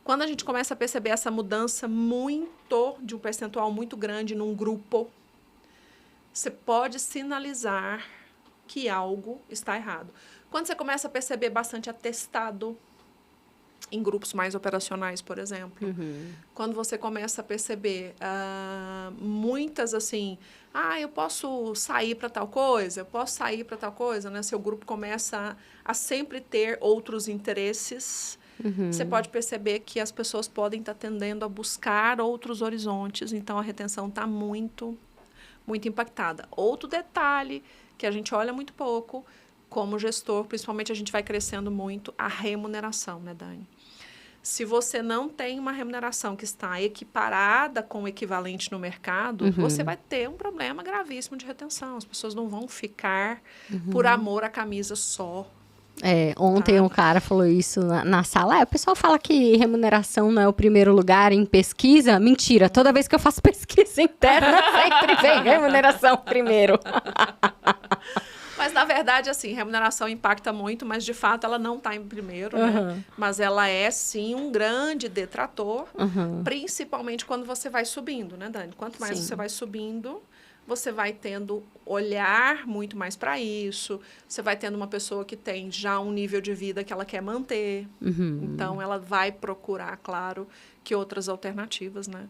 quando a gente começa a perceber essa mudança de um percentual muito grande num grupo, você pode sinalizar que algo está errado. Quando você começa a perceber bastante atestado, em grupos mais operacionais, por exemplo. Quando você começa a perceber muitas, assim, eu posso sair para tal coisa, né? Seu grupo começa a sempre ter outros interesses. Você pode perceber que as pessoas podem estar tendendo a buscar outros horizontes, então a retenção está muito, muito impactada. Outro detalhe que a gente olha muito pouco, como gestor, principalmente a gente vai crescendo muito, a remuneração, né, Dani? Se você não tem uma remuneração que está equiparada com o equivalente no mercado, você vai ter um problema gravíssimo de retenção. As pessoas não vão ficar por amor à camisa só. Ontem um cara falou isso na sala. O pessoal fala que remuneração não é o primeiro lugar em pesquisa. Mentira, toda vez que eu faço pesquisa interna, sempre vem remuneração primeiro. Mas, na verdade, assim, remuneração impacta muito, mas, de fato, ela não está em primeiro, né? Mas ela é, sim, um grande detrator, principalmente quando você vai subindo, né, Dani? Quanto mais você vai subindo, você vai tendo olhar muito mais para isso, você vai tendo uma pessoa que tem já um nível de vida que ela quer manter, então ela vai procurar, claro, que outras alternativas, né?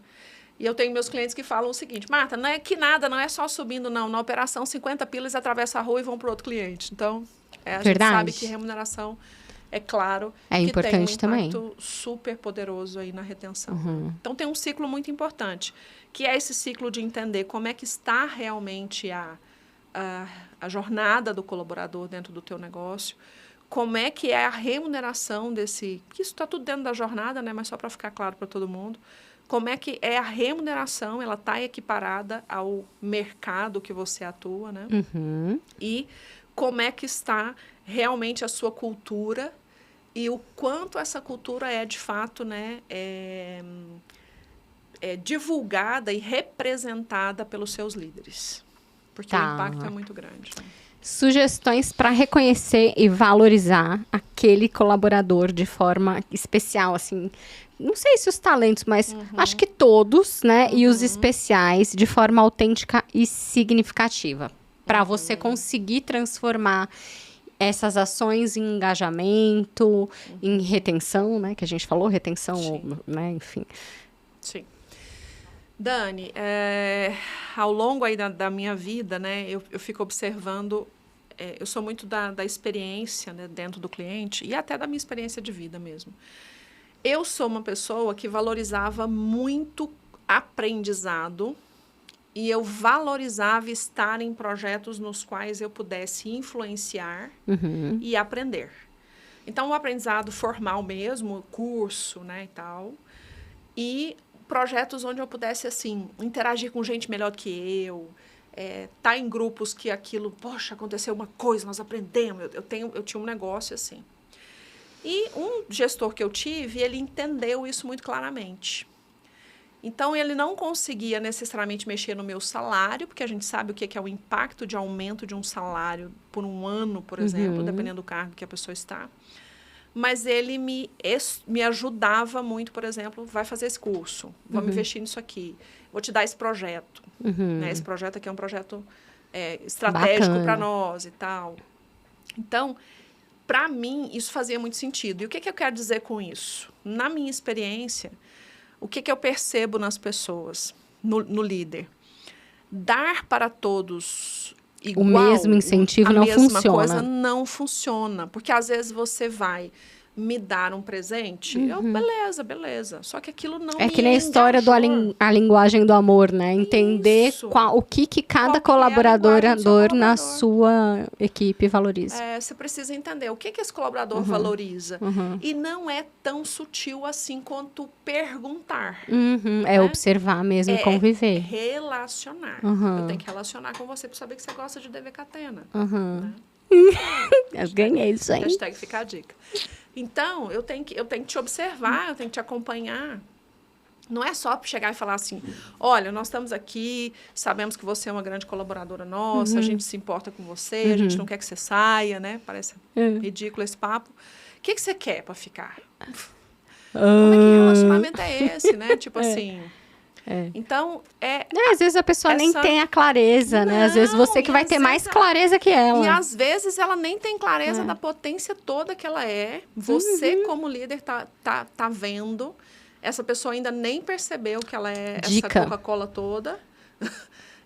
E eu tenho meus clientes que falam o seguinte: Marta, não é que nada, não é só subindo, não. Na operação, 50 pilas atravessa a rua e vão para o outro cliente. Então, a gente sabe que remuneração, é claro, que importante tem um impacto também. Super poderoso aí na retenção. Então, tem um ciclo muito importante, que é esse ciclo de entender como é que está realmente a jornada do colaborador dentro do teu negócio, como é que é a remuneração desse... Que isso está tudo dentro da jornada, né? Mas só para ficar claro para todo mundo. Como é que é a remuneração, ela está equiparada ao mercado que você atua, né? E como é que está realmente a sua cultura e o quanto essa cultura é, de fato, né, divulgada e representada pelos seus líderes. Porque o impacto é muito grande. Né? Sugestões para reconhecer e valorizar aquele colaborador de forma especial, assim... Não sei se os talentos, mas acho que todos, né? E os especiais, de forma autêntica e significativa. Para você conseguir transformar essas ações em engajamento, em retenção, né? Que a gente falou, retenção, né? Enfim. Sim. Dani, ao longo aí da minha vida, né? Eu fico observando... eu sou muito da experiência, né, dentro do cliente e até da minha experiência de vida mesmo. Eu sou uma pessoa que valorizava muito aprendizado e eu valorizava estar em projetos nos quais eu pudesse influenciar e aprender. Então, o aprendizado formal mesmo, curso, né, e tal, e projetos onde eu pudesse, assim, interagir com gente melhor do que eu, tá em grupos que aquilo, poxa, aconteceu uma coisa, nós aprendemos, eu tinha um negócio assim. E um gestor que eu tive, ele entendeu isso muito claramente. Então, ele não conseguia necessariamente mexer no meu salário, porque a gente sabe o que é o impacto de aumento de um salário por um ano, por exemplo, dependendo do cargo que a pessoa está. Mas ele me ajudava muito, por exemplo, vai fazer esse curso, vamos investir nisso aqui, vou te dar esse projeto. Né? Esse projeto aqui é um projeto estratégico para nós e tal. Então... Para mim, isso fazia muito sentido. E o que eu quero dizer com isso? Na minha experiência, o que eu percebo nas pessoas, no líder? Dar para todos igual... O mesmo incentivo não funciona. A mesma coisa não funciona. Porque, às vezes, você vai me dar um presente, beleza. Só que aquilo não me que nem a história a linguagem do amor, né? Entender o que cada colaborador na sua equipe valoriza. Você precisa entender o que esse colaborador valoriza. E não é tão sutil assim quanto perguntar. Né? Observar mesmo e conviver. Relacionar. Eu tenho que relacionar com você para saber que você gosta de DV Catena. Né? Eu ganhei isso aí. Hashtag fica a dica. Então, eu tenho que te observar, eu tenho que te acompanhar. Não é só chegar e falar assim, olha, nós estamos aqui, sabemos que você é uma grande colaboradora nossa, a gente se importa com você, a gente não quer que você saia, né? Parece ridículo esse papo. O que você quer para ficar? Como é que relacionamento é esse, né? Tipo assim... Então, às vezes a pessoa nem tem a clareza, né? Às vezes você que vai ter mais clareza que ela. E às vezes ela nem tem clareza da potência toda que ela é. Você, como líder, tá vendo. Essa pessoa ainda nem percebeu que ela é essa Coca-Cola toda.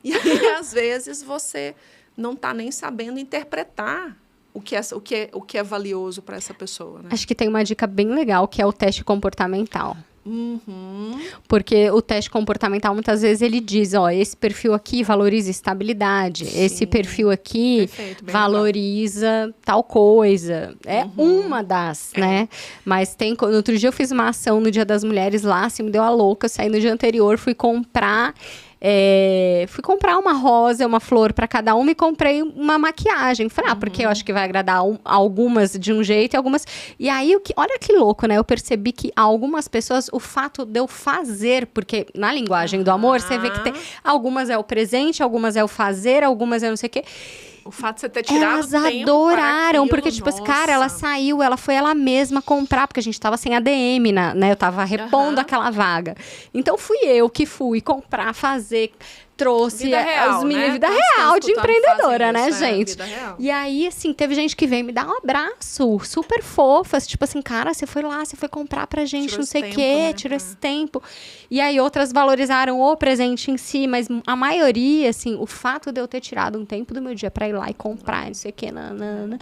E aí, às vezes, você não tá nem sabendo interpretar o que é valioso para essa pessoa, né? Acho que tem uma dica bem legal, que é o teste comportamental. Porque o teste comportamental, muitas vezes, ele diz, ó, esse perfil aqui valoriza estabilidade, esse perfil aqui valoriza tal coisa. É uma das, né? Mas no outro dia eu fiz uma ação no Dia das Mulheres lá, assim, me deu a louca, saí no dia anterior, fui comprar uma rosa, uma flor para cada uma e comprei uma maquiagem. Falei, porque eu acho que vai agradar algumas de um jeito e algumas... E aí, olha que louco, né? Eu percebi que algumas pessoas, o fato de eu fazer, porque na linguagem do amor, você vê que tem... Algumas é o presente, algumas é o fazer, algumas é não sei o quê. O fato de você ter tirado elas tempo adoraram, aquilo, porque, tipo, cara, ela saiu, ela foi ela mesma comprar, porque a gente tava sem ADM, né? Eu tava repondo aquela vaga. Então, fui eu que fui comprar, fazer... Trouxe vida real, os meninos, né? vida real de empreendedora, né, isso, gente? Vida real. E aí, assim, teve gente que veio me dar um abraço, super fofas, tipo assim, cara, você foi lá, você foi comprar pra gente, Tirou não sei o esse quê, tempo, né? tirou esse tempo. E aí, outras valorizaram o presente em si, mas a maioria, assim, o fato de eu ter tirado um tempo do meu dia pra ir lá e comprar, não sei o quê, nanana.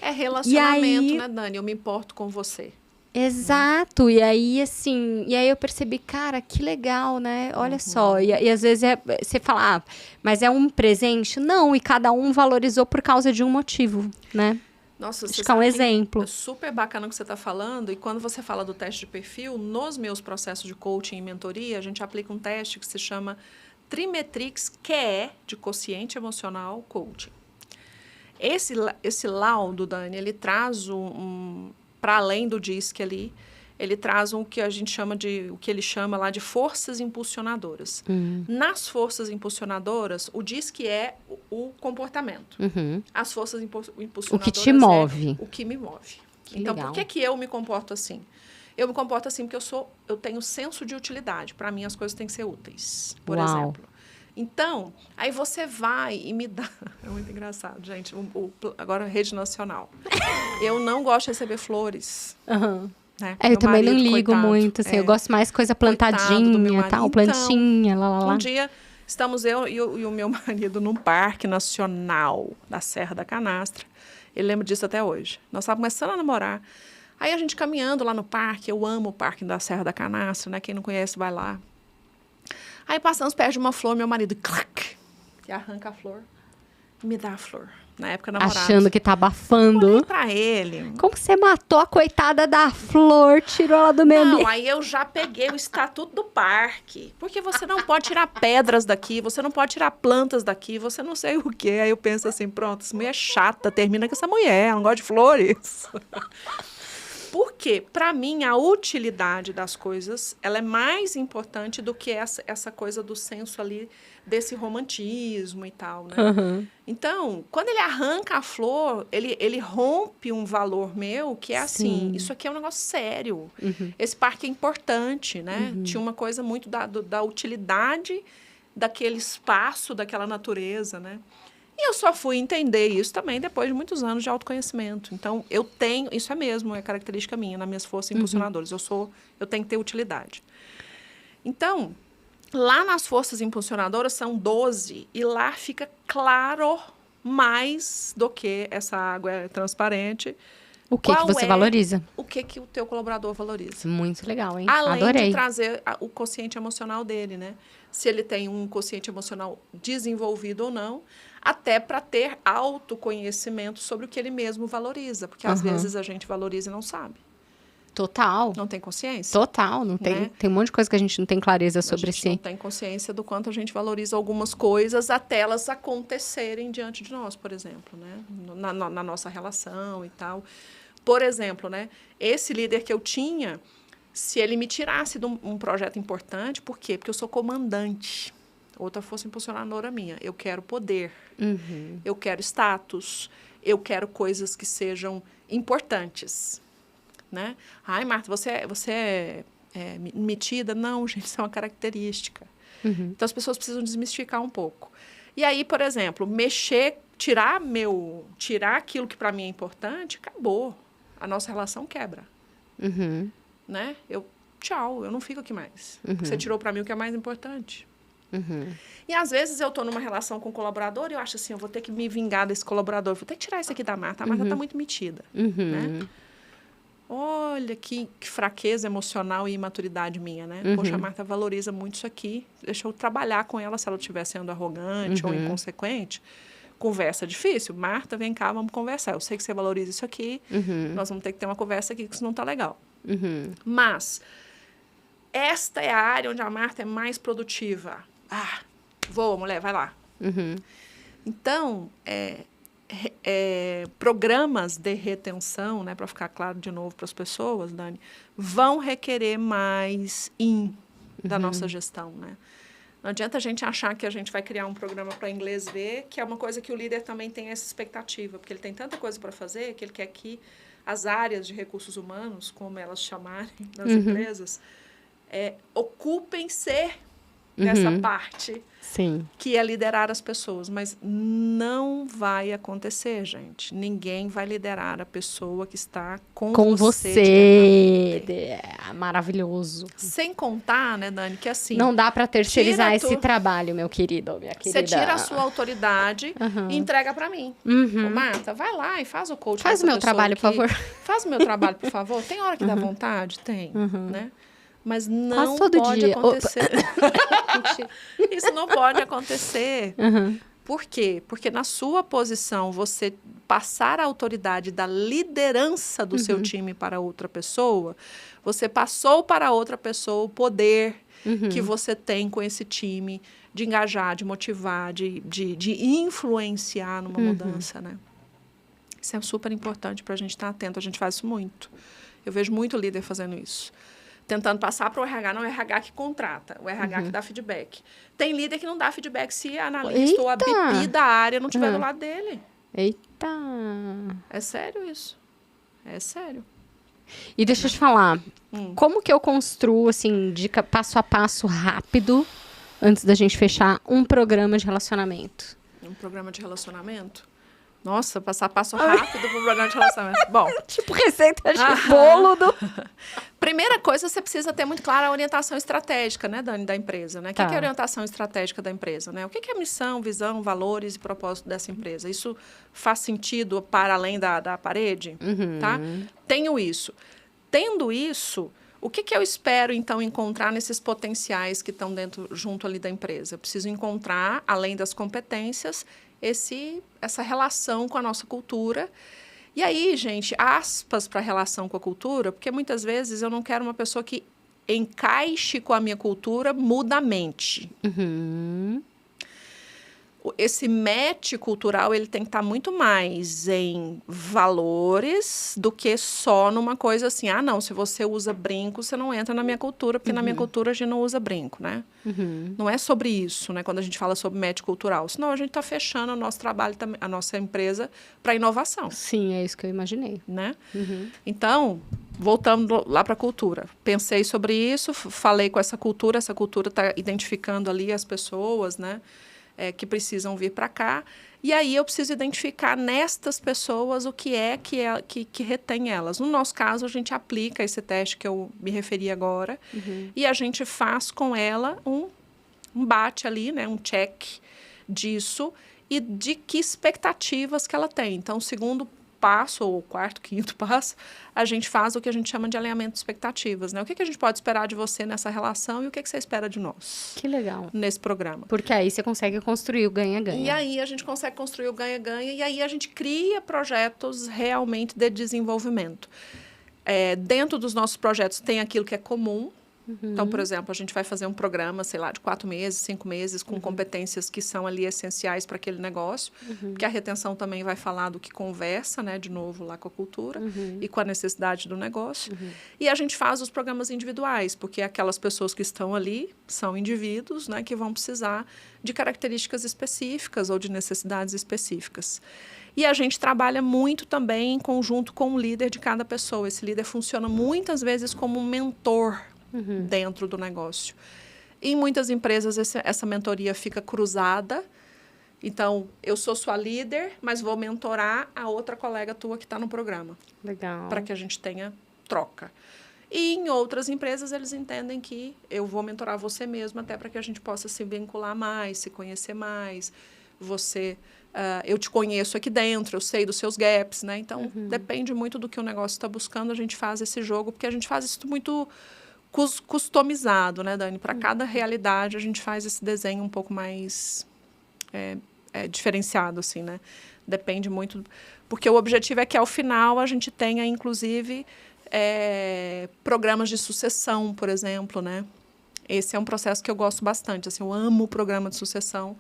É relacionamento, aí, né, Dani? Eu me importo com você. Exato, e aí assim, eu percebi, cara, que legal, né? Olha só, e às vezes você fala, mas é um presente? Não, e cada um valorizou por causa de um motivo, né? Nossa, acho que é um exemplo. É super bacana o que você está falando, e quando você fala do teste de perfil, nos meus processos de coaching e mentoria, a gente aplica um teste que se chama Trimetrix QE, de quociente emocional coaching. Esse laudo, Dani, ele traz para além do DISC ali, ele traz o que ele chama lá de forças impulsionadoras. Nas forças impulsionadoras, o DISC é o comportamento. As forças impulsionadoras o que te move. O que me move. Que então, legal. por que eu me comporto assim? Eu me comporto assim porque eu tenho senso de utilidade. Para mim, as coisas têm que ser úteis, por exemplo. Então, aí você vai e me dá... É muito engraçado, gente. Agora, rede nacional. Eu não gosto de receber flores. Né? Eu também não ligo coitado, muito, assim. Eu gosto mais coisa plantadinha, tal, plantinha, lá, lá, lá. Um dia, estamos eu e o meu marido num parque nacional da Serra da Canastra. Ele lembra disso até hoje. Nós estávamos começando a namorar. Aí, a gente caminhando lá no parque. Eu amo o parque da Serra da Canastra, né? Quem não conhece, vai lá. Aí passamos perto de uma flor, meu marido, clac, e arranca a flor, me dá a flor. Na época, namorado. Achando que tá abafando. Olhei pra ele. Como você matou a coitada da flor, tirou ela do meu ambiente? Não, aí eu já peguei o estatuto do parque. Porque você não pode tirar pedras daqui, você não pode tirar plantas daqui, você não sei o quê. Aí eu penso assim, pronto, essa mulher é chata, termina com essa mulher, ela não gosta de flores. Por quê? Para mim, a utilidade das coisas, ela é mais importante do que essa coisa do senso ali, desse romantismo e tal, né? Então, quando ele arranca a flor, ele rompe um valor meu que é assim, isso aqui é um negócio sério. Esse parque é importante, né? Tinha uma coisa muito da utilidade daquele espaço, daquela natureza, né? E eu só fui entender isso também depois de muitos anos de autoconhecimento. Então, eu tenho... Isso é mesmo, é característica minha, nas minhas forças impulsionadoras. Eu tenho que ter utilidade. Então, lá nas forças impulsionadoras são 12. E lá fica claro mais do que essa água é transparente. O que você valoriza? O que o teu colaborador valoriza. Muito legal, hein? Além Adorei. de trazer o quociente emocional dele, né? Se ele tem um quociente emocional desenvolvido ou não, até para ter autoconhecimento sobre o que ele mesmo valoriza. Porque, às vezes, a gente valoriza e não sabe. Total. Não tem consciência. Total. Não tem, né? Tem um monte de coisa que a gente não tem clareza sobre si. A gente não tem consciência do quanto a gente valoriza algumas coisas até elas acontecerem diante de nós, por exemplo, né? Na nossa relação e tal. Por exemplo, né? Esse líder que eu tinha, se ele me tirasse de um projeto importante, por quê? Porque eu sou comandante. Outra força impulsionadora minha. Eu quero poder. Eu quero status. Eu quero coisas que sejam importantes. Né? Ai, Marta, você é metida? Não, gente, isso é uma característica. Então, as pessoas precisam desmistificar um pouco. E aí, por exemplo, tirar aquilo que para mim é importante, acabou. A nossa relação quebra. Né? Tchau, eu não fico aqui mais. Você tirou para mim o que é mais importante. E às vezes eu estou numa relação com um colaborador e eu acho assim, eu vou ter que me vingar desse colaborador, vou ter que tirar isso aqui da Marta. A Marta está muito metida. Né? Olha que fraqueza emocional e imaturidade minha, né? Poxa, a Marta valoriza muito isso aqui. Deixa eu trabalhar com ela se ela estiver sendo arrogante ou inconsequente. Conversa difícil. Marta, vem cá, vamos conversar. Eu sei que você valoriza isso aqui. Nós vamos ter que ter uma conversa aqui, que isso não está legal. Mas esta é a área onde a Marta é mais produtiva. Voa, mulher, vai lá. Então, programas de retenção, né, para ficar claro de novo para as pessoas, Dani, vão requerer mais da nossa gestão, né? Não adianta a gente achar que a gente vai criar um programa para inglês ver, que é uma coisa que o líder também tem essa expectativa, porque ele tem tanta coisa para fazer que ele quer que as áreas de recursos humanos, como elas chamarem nas empresas, ocupem-se dessa parte que é liderar as pessoas. Mas não vai acontecer, gente. Ninguém vai liderar a pessoa que está com você. Maravilhoso. Sem contar, né, Dani, que assim... Não dá para terceirizar esse trabalho, meu querido, minha querida. Você tira a sua autoridade e entrega para mim. Ô, Marta, vai lá e faz o coach. Faz o meu trabalho, por favor. Faz o meu trabalho, por favor. Tem hora que dá vontade? Tem, né? Mas não pode acontecer. Isso não pode acontecer. Por quê? Porque na sua posição, você passar a autoridade da liderança do seu time para outra pessoa, você passou para outra pessoa o poder que você tem com esse time de engajar, de motivar, de influenciar numa mudança, né? Isso é super importante para a gente estar atento. A gente faz isso muito. Eu vejo muito líder fazendo isso. Tentando passar para o RH, não é o RH que contrata, o RH que dá feedback. Tem líder que não dá feedback se a analista ou a BP da área não estiver do lado dele. Eita! É sério isso. É sério. E deixa eu te falar, como que eu construo, assim, passo a passo rápido, antes da gente fechar, um programa de relacionamento? Um programa de relacionamento? Nossa, passar passo rápido para o programa de relacionamento. Bom. Tipo receita de bolo do... Primeira coisa, você precisa ter muito clara a orientação estratégica, né, Dani, da empresa, né? O que é a orientação estratégica da empresa, né? O que é a missão, visão, valores e propósito dessa empresa? Isso faz sentido para além da parede? Tá? Tenho isso. Tendo isso, o que eu espero, então, encontrar nesses potenciais que estão junto ali da empresa? Eu preciso encontrar, além das competências, essa relação com a nossa cultura. E aí, gente, aspas para a relação com a cultura, porque muitas vezes eu não quero uma pessoa que encaixe com a minha cultura mudamente. Esse match cultural, ele tem que estar muito mais em valores do que só numa coisa assim, não, se você usa brinco, você não entra na minha cultura, porque na minha cultura a gente não usa brinco, né? Não é sobre isso, né, quando a gente fala sobre match cultural. Senão a gente está fechando o nosso trabalho, a nossa empresa para inovação. Sim, é isso que eu imaginei. Né? Então, voltando lá para a cultura. Pensei sobre isso, falei com essa cultura está identificando ali as pessoas, né? Que precisam vir para cá. E aí eu preciso identificar nestas pessoas o que retém elas. No nosso caso, a gente aplica esse teste que eu me referi agora e a gente faz com ela um bate ali, né, um check disso e de que expectativas que ela tem. Então, o segundo passo, ou o quarto, quinto passo, a gente faz o que a gente chama de alinhamento de expectativas, né? O que a gente pode esperar de você nessa relação e o que você espera de nós. Que legal. Nesse programa. Porque aí você consegue construir o ganha-ganha. E aí a gente consegue construir o ganha-ganha e aí a gente cria projetos realmente de desenvolvimento. Dentro dos nossos projetos tem aquilo que é comum. Então, por exemplo, a gente vai fazer um programa, sei lá, de 4 meses, 5 meses, com competências que são ali essenciais para aquele negócio, porque a retenção também vai falar do que conversa, né, de novo, lá com a cultura e com a necessidade do negócio. E a gente faz os programas individuais, porque aquelas pessoas que estão ali são indivíduos, né, que vão precisar de características específicas ou de necessidades específicas. E a gente trabalha muito também em conjunto com o líder de cada pessoa. Esse líder funciona muitas vezes como um mentor dentro do negócio. Em muitas empresas, essa mentoria fica cruzada. Então, eu sou sua líder, mas vou mentorar a outra colega tua que está no programa. Legal. Para que a gente tenha troca. E em outras empresas, eles entendem que eu vou mentorar você mesmo, até para que a gente possa se vincular mais, se conhecer mais. Você eu te conheço aqui dentro, eu sei dos seus gaps, né? Então, depende muito do que o negócio está buscando, a gente faz esse jogo, porque a gente faz isso muito customizado, né, Dani? Para cada realidade, a gente faz esse desenho um pouco mais diferenciado, assim, né? Depende muito, porque o objetivo é que, ao final, a gente tenha, inclusive, programas de sucessão, por exemplo, né? Esse é um processo que eu gosto bastante, assim, eu amo o programa de sucessão,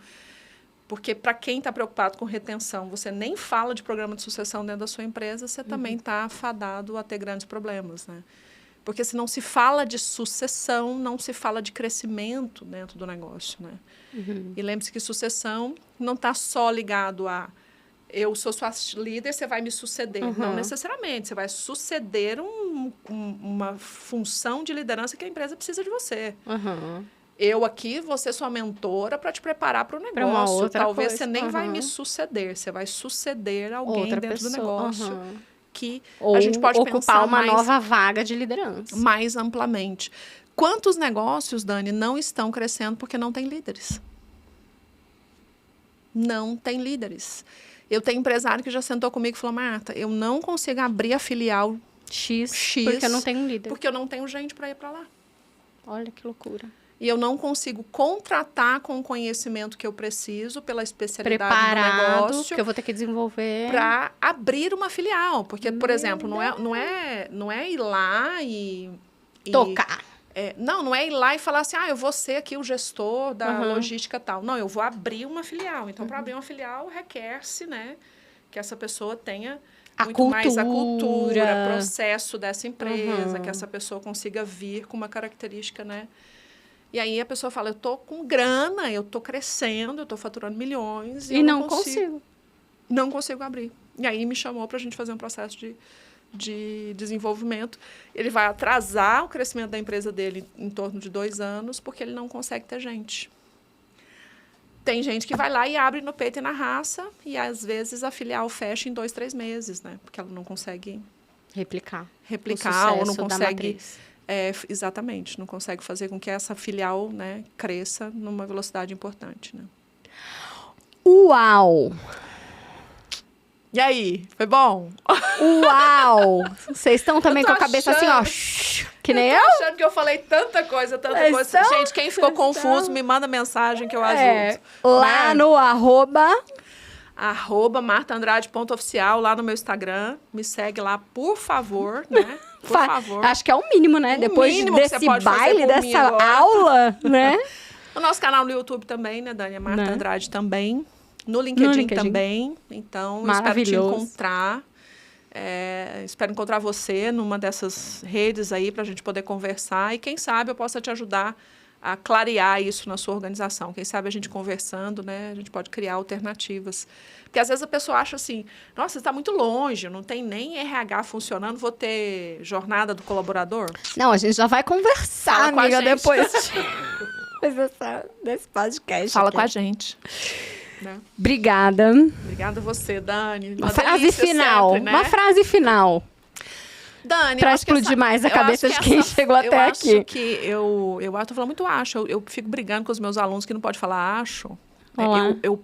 porque para quem está preocupado com retenção, você nem fala de programa de sucessão dentro da sua empresa, você também está fadado a ter grandes problemas, né? Porque se não se fala de sucessão, não se fala de crescimento dentro do negócio, né? E lembre-se que sucessão não está só ligado a eu sou sua líder, você vai me suceder. Não necessariamente, você vai suceder uma função de liderança que a empresa precisa de você. Eu aqui vou ser sua mentora para te preparar para o negócio. Talvez você nem vai me suceder, você vai suceder alguém outra dentro do negócio. Que ou a gente pode ocupar pensar uma nova vaga de liderança. Mais amplamente. Quantos negócios, Dani, não estão crescendo porque não tem líderes? Não tem líderes. Eu tenho empresário que já sentou comigo e falou, Marta, eu não consigo abrir a filial X porque eu não tenho líder. Porque eu não tenho gente para ir para lá. Olha que loucura. E eu não consigo contratar com o conhecimento que eu preciso, pela especialidade preparado, do negócio. Que eu vou ter que desenvolver. Para abrir uma filial. Porque, por exemplo, não é ir lá e tocar. Não é ir lá e falar assim, eu vou ser aqui o gestor da logística tal. Não, eu vou abrir uma filial. Então, para abrir uma filial, requer-se, né, que essa pessoa tenha mais a cultura, processo dessa empresa, que essa pessoa consiga vir com uma característica, né? E aí a pessoa fala, eu tô com grana, eu tô crescendo, eu tô faturando milhões. E não consigo. Não consigo abrir. E aí me chamou para a gente fazer um processo de desenvolvimento. Ele vai atrasar o crescimento da empresa dele em torno de 2 anos, porque ele não consegue ter gente. Tem gente que vai lá e abre no peito e na raça, e às vezes a filial fecha em 2, 3 meses, né? Porque ela não consegue replicar ou não consegue... exatamente, não consegue fazer com que essa filial, né, cresça numa velocidade importante, né? Uau! E aí, foi bom? Uau! Vocês estão também com a cabeça assim, ó, que nem eu? Tô achando que eu falei tanta coisa. Gente, quem ficou confuso, me manda mensagem que eu ajudo. Lá no @martaandrade.oficial, lá no meu Instagram. Me segue lá, por favor, né? Por favor. Acho que é o mínimo, né? Depois desse baile, dessa aula, né? O nosso canal no YouTube também, né, Dani? Marta Andrade também. No LinkedIn também. Então, espero te encontrar. Espero encontrar você numa dessas redes aí para a gente poder conversar. E quem sabe eu possa te ajudar a clarear isso na sua organização. Quem sabe a gente conversando, né? A gente pode criar alternativas. Porque às vezes a pessoa acha assim, nossa, você está muito longe, não tem nem RH funcionando, vou ter jornada do colaborador? Não, a gente já vai conversar, amiga, depois desse podcast. Fala com a gente. Né? Obrigada. Obrigada a você, Dani. Uma frase final. Sempre, né? Uma frase final. Dani, pra explodir mais a cabeça de quem chegou até aqui. Eu acho que eu tô falando muito acho. Eu fico brigando com os meus alunos que não pode falar acho. Eu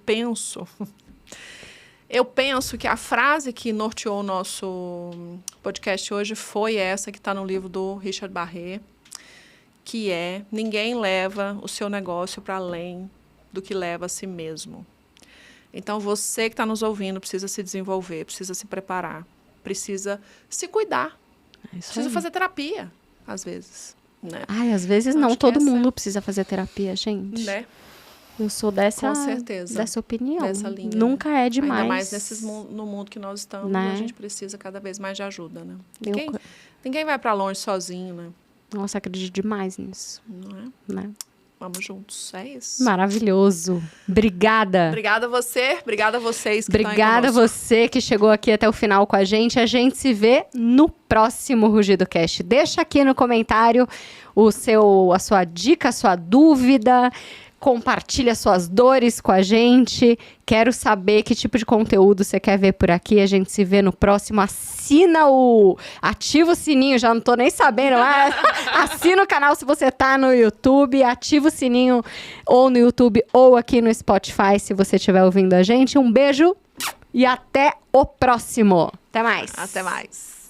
penso que a frase que norteou o nosso podcast hoje foi essa que está no livro do Richard Barré, que é: ninguém leva o seu negócio para além do que leva a si mesmo. Então, você que está nos ouvindo precisa se desenvolver, precisa se preparar, precisa se cuidar. Precisa fazer terapia, às vezes. Né? Às vezes não todo mundo precisa fazer terapia, gente. Né? Eu sou dessa opinião. Dessa linha. Nunca é demais. Ainda mais no mundo que nós estamos, né? A gente precisa cada vez mais de ajuda, né? Ninguém vai para longe sozinho, né? Nossa, acredito demais nisso. Não é? Né? Vamos juntos, é isso. Maravilhoso. Obrigada. Obrigada a você, obrigada a vocês que Obrigada a você que chegou aqui até o final com a gente. A gente se vê no próximo Rugido Cast. Deixa aqui no comentário a sua dica, a sua dúvida. Compartilha suas dores com a gente. Quero saber que tipo de conteúdo você quer ver por aqui. A gente se vê no próximo. Ativa o sininho, já não tô nem sabendo. Assina o canal se você tá no YouTube. Ativa o sininho ou no YouTube ou aqui no Spotify se você estiver ouvindo a gente. Um beijo e até o próximo. Até mais. Até mais.